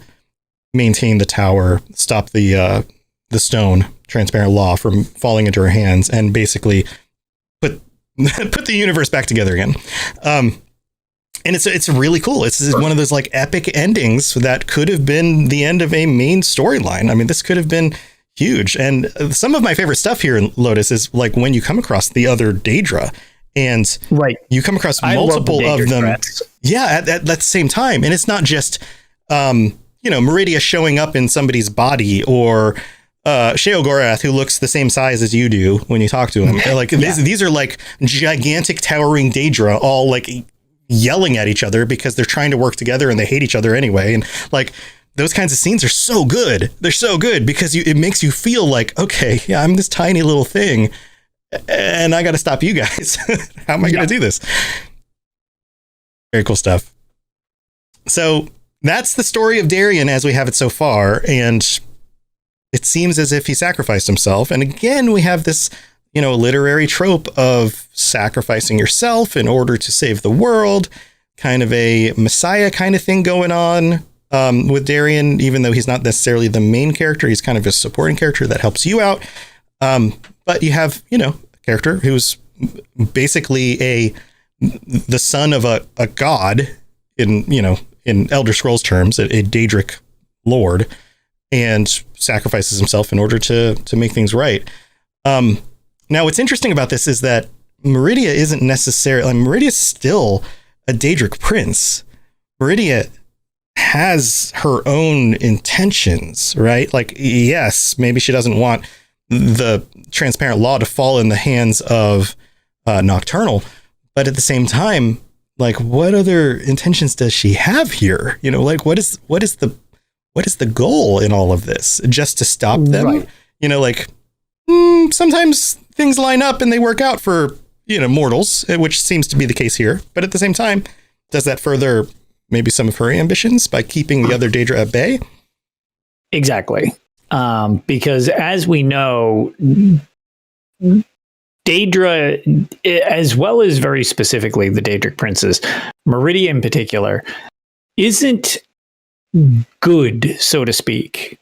Speaker 1: maintain the tower, stop the stone, transparent law, from falling into her hands, and basically put the universe back together again. And it's really cool. It's one of those like epic endings that could have been the end of a main storyline. I mean, this could have been huge. And some of my favorite stuff here in Lotus is like when you come across the other Daedra and you come across multiple of them. At the same time. And it's not just, Miridia showing up in somebody's body or Sheogorath, who looks the same size as you do when you talk to him. Like these are like gigantic towering Daedra all like yelling at each other because they're trying to work together and they hate each other anyway. And like those kinds of scenes are so good. They're so good because it makes you feel like, okay, yeah, I'm this tiny little thing and I got to stop you guys. How am I going to do this? Very cool stuff. So that's the story of Darien as we have it so far. And it seems as if he sacrificed himself. And again, we have this, literary trope of sacrificing yourself in order to save the world, kind of a messiah kind of thing going on with Darien, even though he's not necessarily the main character. He's kind of a supporting character that helps you out. But you have, a character who's basically the son of a god in Elder Scrolls terms, a Daedric lord, and sacrifices himself in order to make things right. Now, what's interesting about this is that Miridia isn't necessarily... Miridia's still a Daedric prince. Miridia has her own intentions, right? Like, yes, maybe she doesn't want the transparent law to fall in the hands of Nocturnal, but at the same time, like, what other intentions does she have here? You know, like, what is the goal in all of this? Just to stop them? Right. You know, like, sometimes things line up and they work out for, you know, mortals, which seems to be the case here. But at the same time, does that further maybe some of her ambitions by keeping the other Daedra at bay?
Speaker 3: Exactly. Because as we know, Daedra, as well as very specifically the Daedric princes, Miridia in particular, isn't good, so to speak.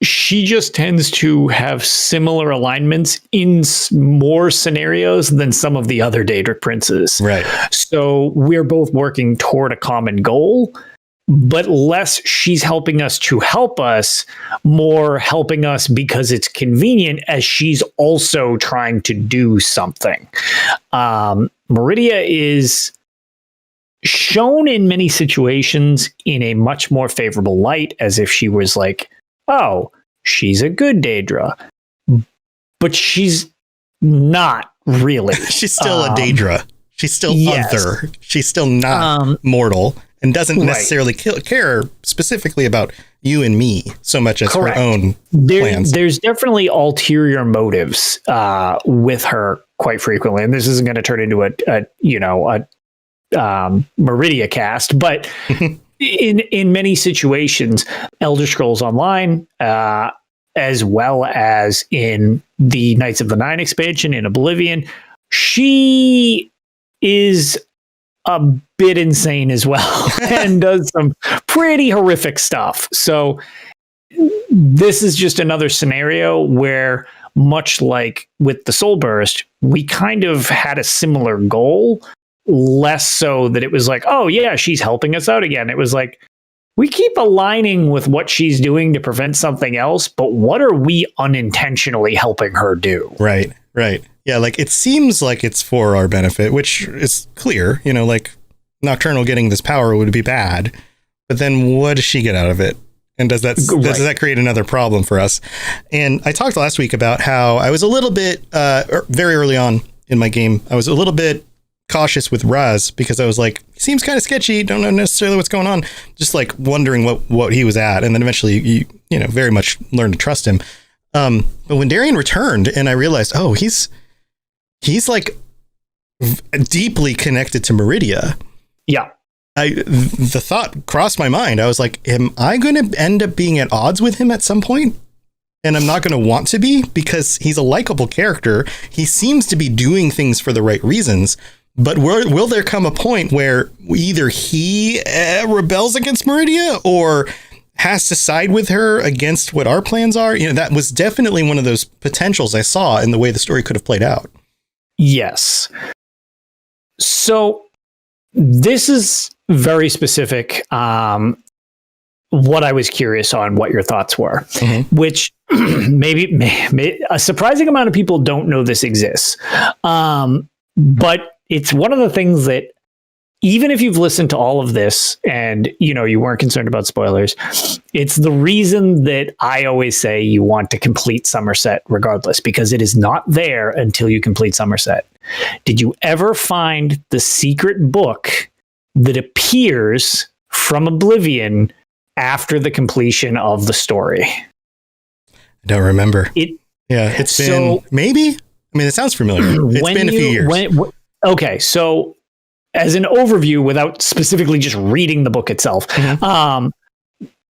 Speaker 3: She just tends to have similar alignments in more scenarios than some of the other Daedric princes.
Speaker 1: Right.
Speaker 3: So we're both working toward a common goal, but less she's helping us to help us, more helping us because it's convenient, as she's also trying to do something. Miridia is shown in many situations in a much more favorable light, as if she was like, oh, she's a good Daedra, but she's not really.
Speaker 1: She's still a Daedra. She's still other. She's still not mortal, and doesn't necessarily care specifically about you and me so much as her own plans.
Speaker 3: There's definitely ulterior motives with her quite frequently, and this isn't going to turn into a Miridia cast, but in many situations, Elder Scrolls Online, as well as in the Knights of the Nine expansion in Oblivion, she is a bit insane as well and does some pretty horrific stuff. So this is just another scenario where, much like with the Soul Burst, we kind of had a similar goal. Less so that it was like, oh yeah, she's helping us out again. It was like, we keep aligning with what she's doing to prevent something else, but what are we unintentionally helping her do?
Speaker 1: Right. Yeah, like, it seems like it's for our benefit, which is clear. You know, like, Nocturnal getting this power would be bad, but then what does she get out of it? And does that create another problem for us? And I talked last week about how I was a little bit, very early on in my game, I was a little bit cautious with Raz, because I was like, he seems kind of sketchy, don't know necessarily what's going on, just like wondering what he was at. And then eventually you know, very much learned to trust him. But when Darien returned and I realized, oh, he's like deeply connected to Miridia.
Speaker 3: Yeah.
Speaker 1: The thought crossed my mind. I was like, am I going to end up being at odds with him at some point? And I'm not going to want to be, because he's a likable character. He seems to be doing things for the right reasons. But will there come a point where either he rebels against Miridia or has to side with her against what our plans are? You know, that was definitely one of those potentials I saw in the way the story could have played out.
Speaker 3: Yes. So this is very specific. What I was curious on, what your thoughts were, which maybe a surprising amount of people don't know this exists. But it's one of the things that, even if you've listened to all of this and, you know, you weren't concerned about spoilers, it's the reason that I always say you want to complete Summerset regardless, because it is not there until you complete Summerset. Did you ever find the secret book that appears from Oblivion after the completion of the story?
Speaker 1: I don't remember. It's been maybe. I mean, it sounds familiar. It's been a few years.
Speaker 3: Okay, so as an overview, without specifically just reading the book itself,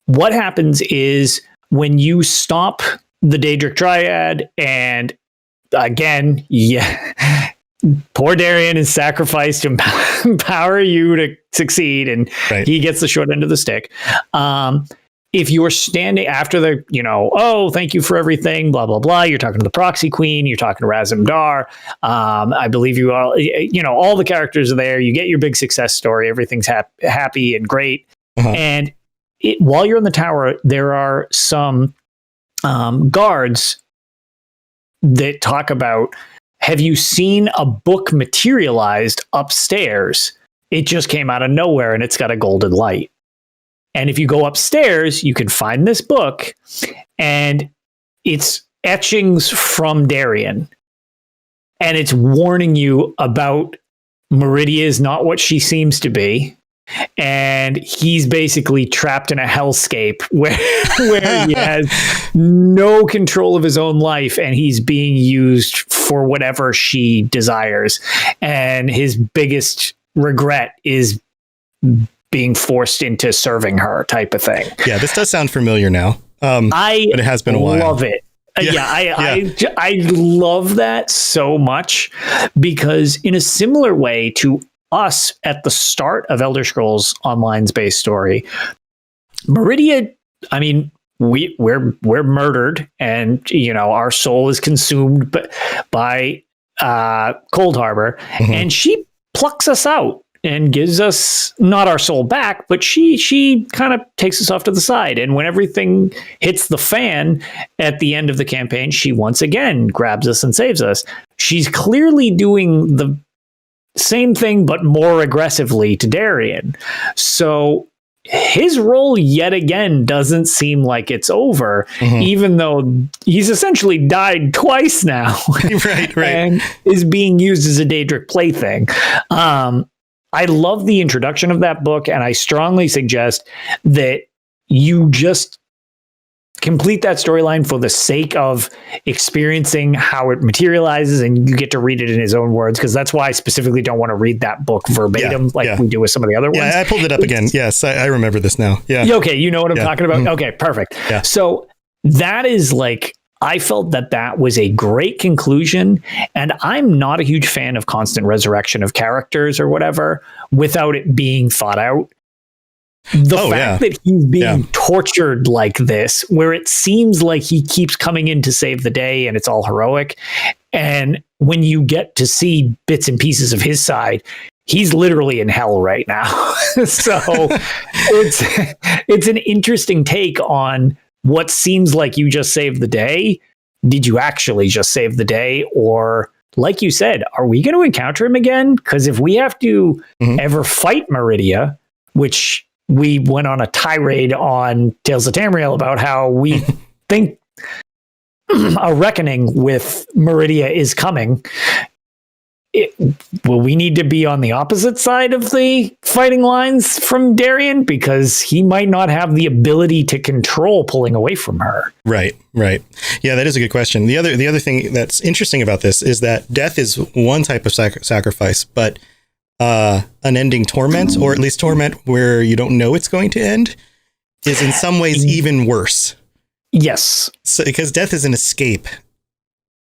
Speaker 3: what happens is when you stop the Daedric Dryad, and again, poor Darien is sacrificed to empower you to succeed, and he gets the short end of the stick. If you're standing after the, you know, oh, thank you for everything, blah, blah, blah. You're talking to the proxy queen. You're talking to Razumdar. I believe you all, you know, all the characters are there. You get your big success story. Everything's happy and great. And while you're in the tower, there are some guards that talk about, have you seen a book materialized upstairs? It just came out of nowhere and it's got a golden light. And if you go upstairs, you can find this book, and it's etchings from Darien. And it's warning you about Miridia is not what she seems to be. And he's basically trapped in a hellscape where he has no control of his own life, and he's being used for whatever she desires. And his biggest regret is being forced into serving her, type of thing.
Speaker 1: Yeah, this does sound familiar now. But it has been a while.
Speaker 3: I love it. I love that so much, because in a similar way to us at the start of Elder Scrolls Online's base story, Miridia, I mean, we're murdered, and our soul is consumed by Cold Harbor, and she plucks us out and gives us not our soul back, but she kind of takes us off to the side. And when everything hits the fan at the end of the campaign, she once again grabs us and saves us. She's clearly doing the same thing, but more aggressively to Darien. So his role yet again doesn't seem like it's over, even though he's essentially died twice now.
Speaker 1: Right.
Speaker 3: And is being used as a Daedric plaything. I love the introduction of that book, and I strongly suggest that you just complete that storyline for the sake of experiencing how it materializes, and you get to read it in his own words, because that's why I specifically don't want to read that book verbatim we do with some of the other ones.
Speaker 1: Yeah, I pulled it up again. Yes, I remember this now. Yeah.
Speaker 3: Okay, you know what I'm talking about? Okay, perfect.
Speaker 1: Yeah.
Speaker 3: So that is I felt that was a great conclusion, and I'm not a huge fan of constant resurrection of characters or whatever without it being thought out. The fact that he's being tortured like this, where it seems like he keeps coming in to save the day and it's all heroic, and when you get to see bits and pieces of his side, he's literally in hell right now. So it's an interesting take on what seems like you just saved the day. Did you actually just save the day? Or, like you said, are we going to encounter him again? Because if we have to ever fight Miridia, which we went on a tirade on Tales of Tamriel about how we think a reckoning with Miridia is coming, will we need to be on the opposite side of the fighting lines from Darien? Because he might not have the ability to control pulling away from her.
Speaker 1: Right. Yeah, that is a good question. The other thing that's interesting about this is that death is one type of sacrifice, but unending torment, or at least torment where you don't know it's going to end, is in some ways even worse.
Speaker 3: Yes.
Speaker 1: So, because death is an escape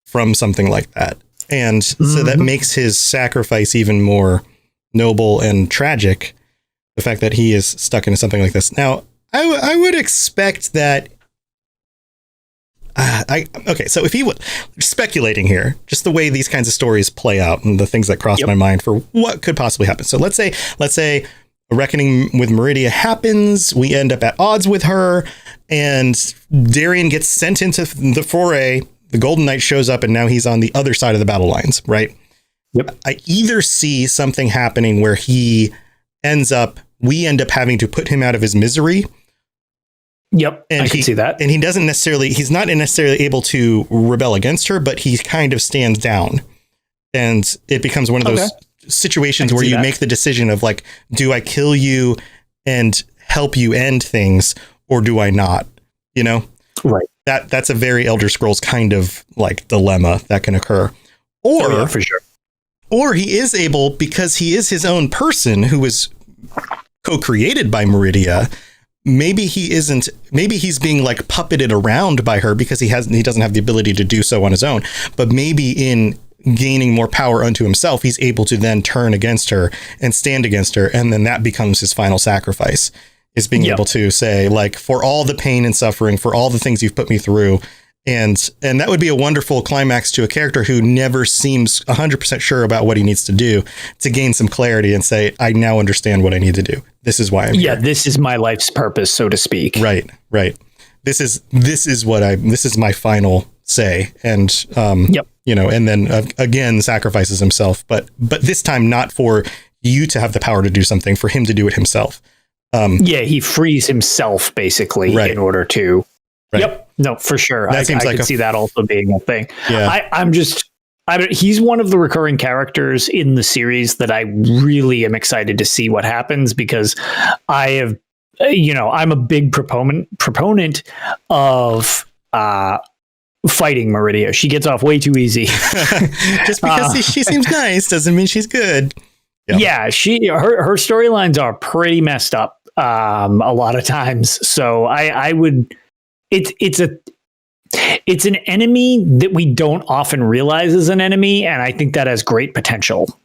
Speaker 1: from something like that. And so that makes his sacrifice even more noble and tragic, the fact that he is stuck into something like this. Now, I would expect that... so if he would... Speculating here, just the way these kinds of stories play out and the things that cross my mind for what could possibly happen. So let's say a reckoning with Miridia happens, we end up at odds with her, and Darien gets sent into the foray. The Golden Knight shows up, and now he's on the other side of the battle lines, right?
Speaker 3: Yep.
Speaker 1: I either see something happening where we end up having to put him out of his misery.
Speaker 3: Yep,
Speaker 1: and
Speaker 3: I can see that.
Speaker 1: And he's not necessarily able to rebel against her, but he kind of stands down. And it becomes one of those situations where you make the decision of do I kill you and help you end things, or do I not?
Speaker 3: Right.
Speaker 1: That's a very Elder Scrolls kind of dilemma that can occur. Or
Speaker 3: for sure.
Speaker 1: Or he is able, because he is his own person who was co-created by Miridia. Maybe he's being puppeted around by her because he doesn't have the ability to do so on his own. But maybe in gaining more power unto himself, he's able to then turn against her and stand against her. And then that becomes his final sacrifice. Is being able to say, for all the pain and suffering, for all the things you've put me through. And that would be a wonderful climax to a character who never seems 100% sure about what he needs to do, to gain some clarity and say, I now understand what I need to do. This is why I'm here.
Speaker 3: This is my life's purpose, so to speak.
Speaker 1: Right. This is my final say, and
Speaker 3: Yep.
Speaker 1: you know, and then again sacrifices himself, but this time not for you to have the power to do something, for him to do it himself.
Speaker 3: Yeah, he frees himself basically
Speaker 1: Right.
Speaker 3: in order to.
Speaker 1: Right.
Speaker 3: Yep. No, for sure.
Speaker 1: That
Speaker 3: I
Speaker 1: seems like
Speaker 3: could see that also being a thing.
Speaker 1: Yeah.
Speaker 3: He's one of the recurring characters in the series that I really am excited to see what happens, because I have, you know, I'm a big proponent of fighting Miridia. She gets off way too easy.
Speaker 1: Just because she seems nice doesn't mean she's good.
Speaker 3: Yeah, her storylines are pretty messed up a lot of times. So I would, it's an enemy that we don't often realize is an enemy, and I think that has great potential.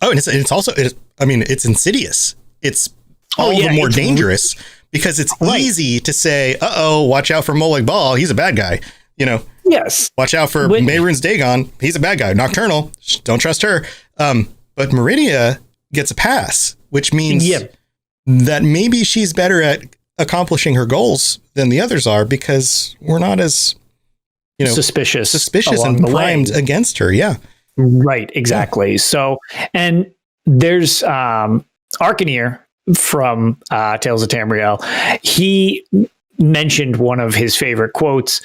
Speaker 1: Oh, and it's also it's insidious. It's all the more dangerous because it's easy to say, watch out for Molag Bal, he's a bad guy. You know,
Speaker 3: yes.
Speaker 1: Watch out for Mehrunes Dagon, he's a bad guy. Nocturnal, don't trust her. But Miridia gets a pass, which means that maybe she's better at accomplishing her goals than the others are, because we're not as, you know, suspicious and primed against her. Yeah.
Speaker 3: Right. Exactly. Yeah. So, and there's Arcaneer from Tales of Tamriel. He mentioned one of his favorite quotes,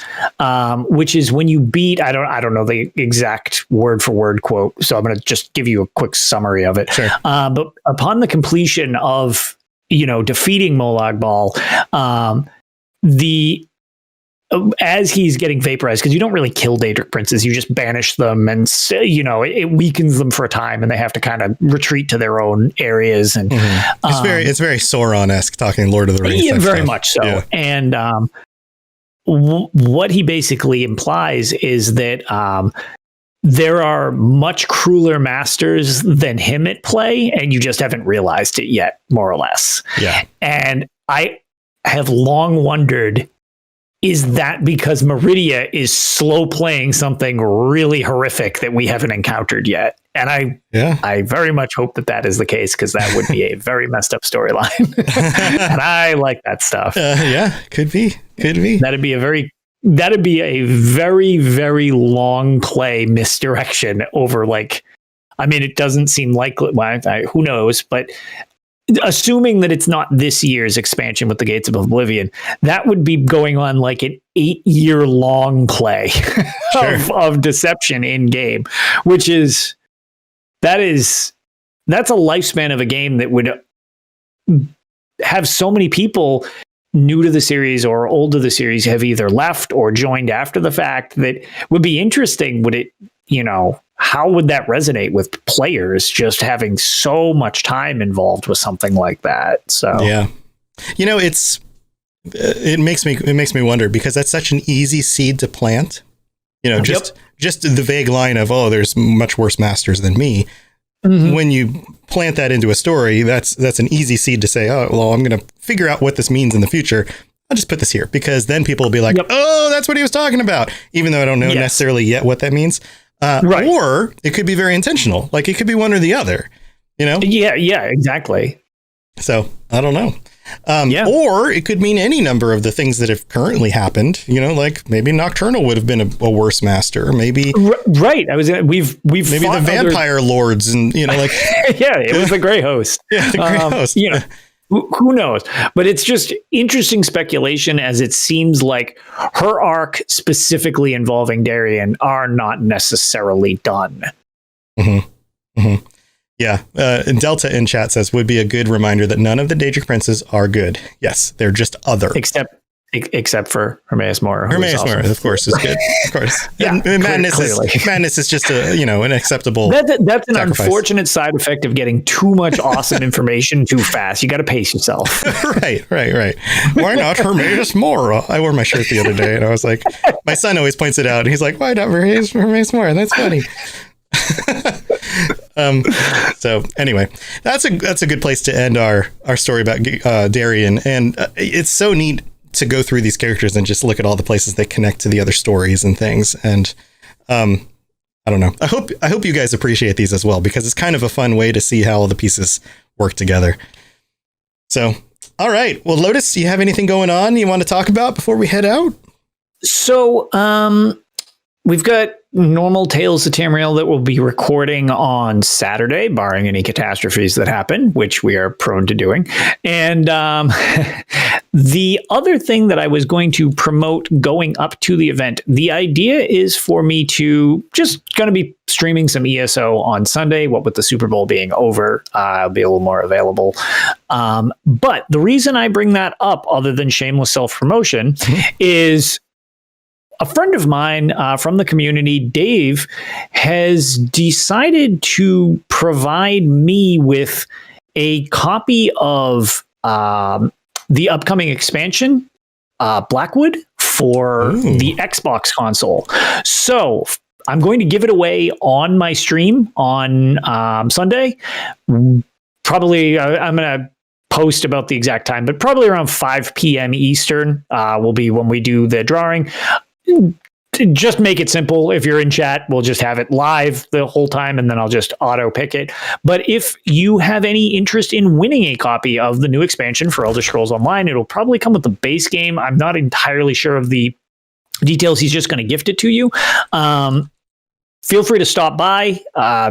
Speaker 3: which is, when you beat, I don't know the exact word for word quote, so I'm going to just give you a quick summary of it.
Speaker 1: Sure.
Speaker 3: But upon the completion of, you know, defeating Molag Bal, as he's getting vaporized, because you don't really kill Daedric princes, you just banish them, and you know, it weakens them for a time, and they have to kind of retreat to their own areas. And
Speaker 1: it's very Sauron-esque, talking Lord of the Rings.
Speaker 3: Yeah, very much so. Yeah. And what he basically implies is that there are much crueler masters than him at play, and you just haven't realized it yet, more or less.
Speaker 1: Yeah.
Speaker 3: And I have long wondered, is that because Miridia is slow playing something really horrific that we haven't encountered yet? And I very much hope that is the case, because that would be a very messed up storyline. And I like that stuff.
Speaker 1: Yeah, could be.
Speaker 3: That'd be a very, very long play misdirection over, like, I mean, it doesn't seem likely. Well, who knows? But assuming that it's not this year's expansion with the Gates of Oblivion, that would be going on like an 8-year long play of deception in game, which is, that's a lifespan of a game that would have so many people new to the series or old to the series have either left or joined after the fact. That would be interesting. Would it, you know, how would that resonate with players, just having so much time involved with something like that? So,
Speaker 1: yeah, you know, it makes me wonder, because that's such an easy seed to plant. You know, just the vague line of, there's much worse masters than me. Mm-hmm. When you plant that into a story, that's an easy seed to say, I'm going to figure out what this means in the future. I'll just put this here, because then people will be like, that's what he was talking about, even though I don't know necessarily yet what that means. Right. Or it could be very intentional. Like, it could be one or the other, you know? Yeah,
Speaker 3: exactly.
Speaker 1: So I don't know. Or it could mean any number of the things that have currently happened, you know, like maybe Nocturnal would have been a worse master. Maybe.
Speaker 3: Right. We've
Speaker 1: maybe the vampire lords, and, you know, like.
Speaker 3: Yeah, it was the Grey Host.
Speaker 1: Yeah, the Grey Host.
Speaker 3: You know. Who knows? But it's just interesting speculation, as it seems like her arc specifically involving Darien are not necessarily done.
Speaker 1: Mm-hmm. Mm-hmm. Yeah. Delta in chat says, would be a good reminder that none of the Daedric princes are good. Yes, they're just other.
Speaker 3: Except for Hermaeus Mora.
Speaker 1: Hermaeus Mora, of course, is good. Of course.
Speaker 3: Yeah,
Speaker 1: and madness is just an acceptable.
Speaker 3: That's an
Speaker 1: sacrifice.
Speaker 3: Unfortunate side effect of getting too much awesome information too fast. You got to pace yourself.
Speaker 1: Right. Why not Hermaeus Mora? I wore my shirt the other day, and I was like, my son always points it out, and he's like, why not Hermaeus Mora? That's funny. So anyway, that's a good place to end our story about Darien, and it's so neat to go through these characters and just look at all the places they connect to the other stories and things. And I don't know. I hope you guys appreciate these as well, because it's kind of a fun way to see how all the pieces work together. So, all right. Well, Lotus, do you have anything going on you want to talk about before we head out?
Speaker 3: So, we've got normal Tales of Tamriel that we'll be recording on Saturday, barring any catastrophes that happen, which we are prone to doing. And the other thing that I was going to promote going up to the event, the idea is for me to just going to be streaming some ESO on Sunday. What with the Super Bowl being over, I'll be a little more available. But the reason I bring that up, other than shameless self-promotion, is a friend of mine from the community, Dave, has decided to provide me with a copy of the upcoming expansion, Blackwood, for the Xbox console. So I'm going to give it away on my stream on Sunday. Probably, I'm going to post about the exact time, but probably around 5 p.m. Eastern will be when we do the drawing. Just make it simple. If you're in chat, we'll just have it live the whole time, and then I'll just auto pick it. But if you have any interest in winning a copy of the new expansion for Elder Scrolls Online, it'll probably come with the base game. I'm not entirely sure of the details. He's just going to gift it to you. Feel free to stop by.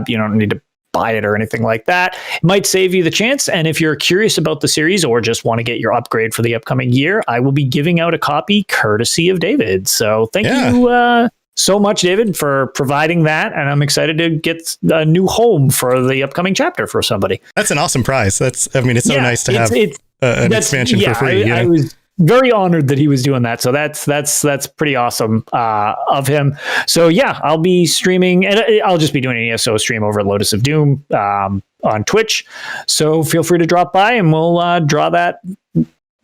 Speaker 3: You don't need to buy it or anything like that. It might save you the chance. And if you're curious about the series or just want to get your upgrade for the upcoming year, I will be giving out a copy courtesy of David. So thank you so much, David, for providing that. And I'm excited to get a new home for the upcoming chapter for somebody.
Speaker 1: That's an awesome prize. It's so nice to have an expansion for free.
Speaker 3: I was very honored that he was doing that. So that's pretty awesome of him. So yeah, I'll be streaming, and I'll just be doing an ESO stream over at Lotus of Doom on Twitch. So feel free to drop by, and we'll draw that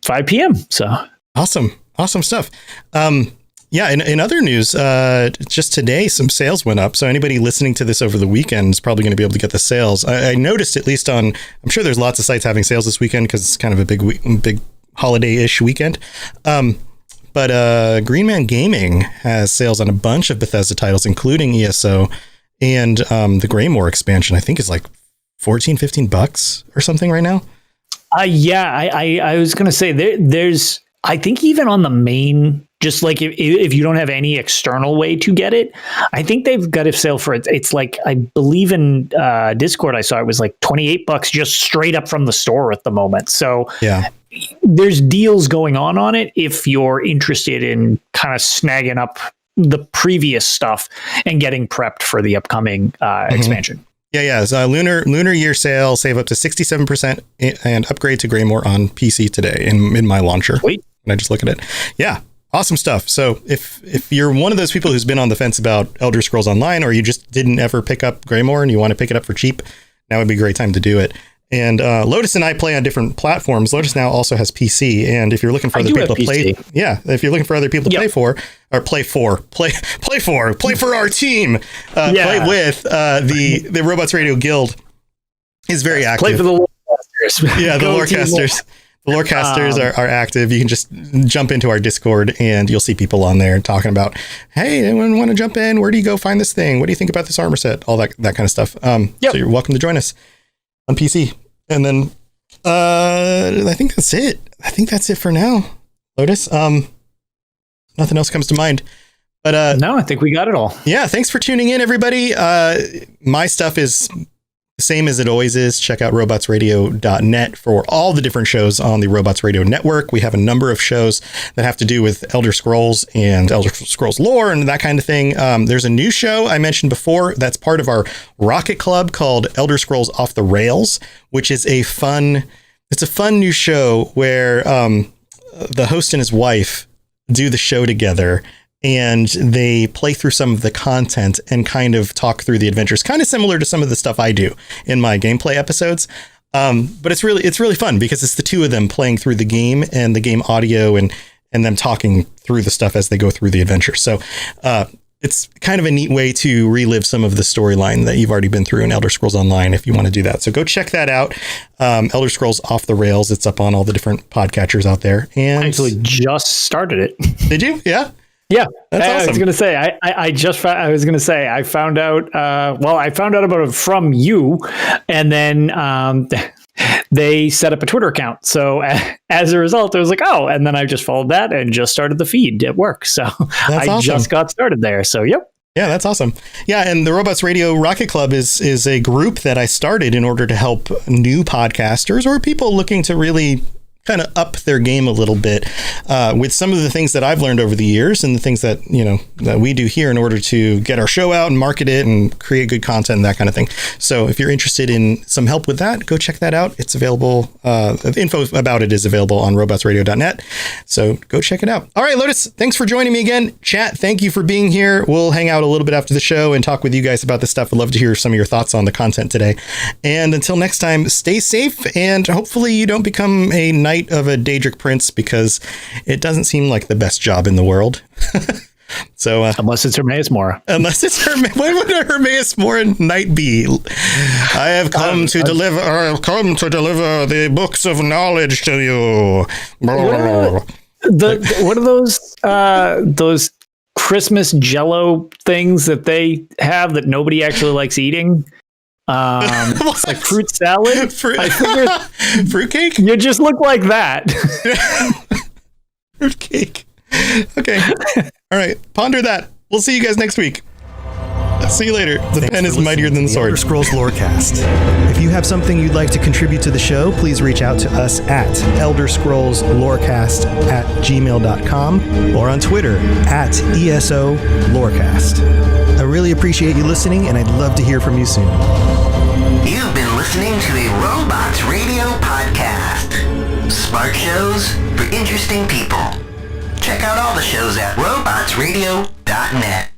Speaker 3: 5 p.m. So
Speaker 1: awesome stuff. In other news, just today, some sales went up. So anybody listening to this over the weekend is probably going to be able to get the sales. I noticed, at least I'm sure there's lots of sites having sales this weekend because it's kind of a big holiday-ish weekend. But Green Man Gaming has sales on a bunch of Bethesda titles, including ESO and the Greymore expansion. I think is like $14-15 or something right now.
Speaker 3: I was going to say there's, I think even on the main, just like if you don't have any external way to get it, I think they've got a sale for it. It's like, I believe in Discord, I saw it was like $28 just straight up from the store at the moment. So yeah, there's deals going on it if you're interested in kind of snagging up the previous stuff and getting prepped for the upcoming expansion.
Speaker 1: Yeah. So Lunar Year sale, save up to 67% and upgrade to Greymore on PC today in my launcher. Wait, when I just look at it. Yeah. Awesome stuff. So if you're one of those people who's been on the fence about Elder Scrolls Online, or you just didn't ever pick up Greymore and you want to pick it up for cheap, now would be a great time to do it. And Lotus and I play on different platforms. Lotus now also has PC, and if you're looking for other people to play, if you're looking for other people to play for our team, play with, the Robots Radio Guild is very active.
Speaker 3: Play for the Lorecasters.
Speaker 1: Yeah, the Lorecasters. The Lorecasters are active. You can just jump into our Discord and you'll see people on there talking about, hey, anyone want to jump in? Where do you go find this thing? What do you think about this armor set? All that kind of stuff. So you're welcome to join us on PC. And then I think that's it. I think that's it for now, Lotus. Nothing else comes to mind. But
Speaker 3: no, I think we got it all.
Speaker 1: Yeah, thanks for tuning in, everybody. My stuff is the same as it always is. Check out robotsradio.net for all the different shows on the Robots Radio Network. We have a number of shows that have to do with Elder Scrolls and Elder Scrolls lore and that kind of thing. There's a new show I mentioned before that's part of our Rocket Club called Elder Scrolls Off the Rails, which is a fun new show where the host and his wife do the show together. And they play through some of the content and kind of talk through the adventures, kind of similar to some of the stuff I do in my gameplay episodes. But it's really fun because it's the two of them playing through the game and the game audio and them talking through the stuff as they go through the adventure. So it's kind of a neat way to relive some of the storyline that you've already been through in Elder Scrolls Online if you want to do that. So go check that out. Elder Scrolls Off the Rails. It's up on all the different podcatchers out there. And
Speaker 3: I actually just started it.
Speaker 1: Did you? Yeah.
Speaker 3: Yeah,
Speaker 1: that's awesome.
Speaker 3: I was going to say, I found out about it from you, and then they set up a Twitter account. So as a result, I was like, oh, and then I just followed that and just started the feed at work. So I just got started there. So, yep.
Speaker 1: Yeah, that's awesome. Yeah, and the Robots Radio Rocket Club is a group that I started in order to help new podcasters or people looking to really kind of up their game a little bit with some of the things that I've learned over the years and the things that, that we do here in order to get our show out and market it and create good content and that kind of thing. So if you're interested in some help with that, go check that out. It's available. Info about it is available on robotsradio.net. So go check it out. All right, Lotus, thanks for joining me again. Chat, thank you for being here. We'll hang out a little bit after the show and talk with you guys about this stuff. I'd love to hear some of your thoughts on the content today. And until next time, stay safe and hopefully you don't become a knight of a Daedric prince because it doesn't seem like the best job in the world. So
Speaker 3: unless it's Hermaeus Mora.
Speaker 1: Unless it's Hermaeus. What would a Hermaeus Mora knight be? I have come to deliver. I've come to deliver the books of knowledge to you.
Speaker 3: What are those Christmas Jello things that they have that nobody actually likes eating? Like fruit salad. I figured
Speaker 1: fruitcake.
Speaker 3: You just look like that.
Speaker 1: Fruitcake. Okay. All right. Ponder that. We'll see you guys next week. See you later. The pen is mightier than the sword.
Speaker 6: Elder Scrolls Lorecast. If you have something you'd like to contribute to the show, please reach out to us at elderscrollslorecast@gmail.com or on Twitter at ESO Lorecast. I really appreciate you listening, and I'd love to hear from you soon.
Speaker 7: You've been listening to a Robots Radio podcast. Smart shows for interesting people. Check out all the shows at robotsradio.net.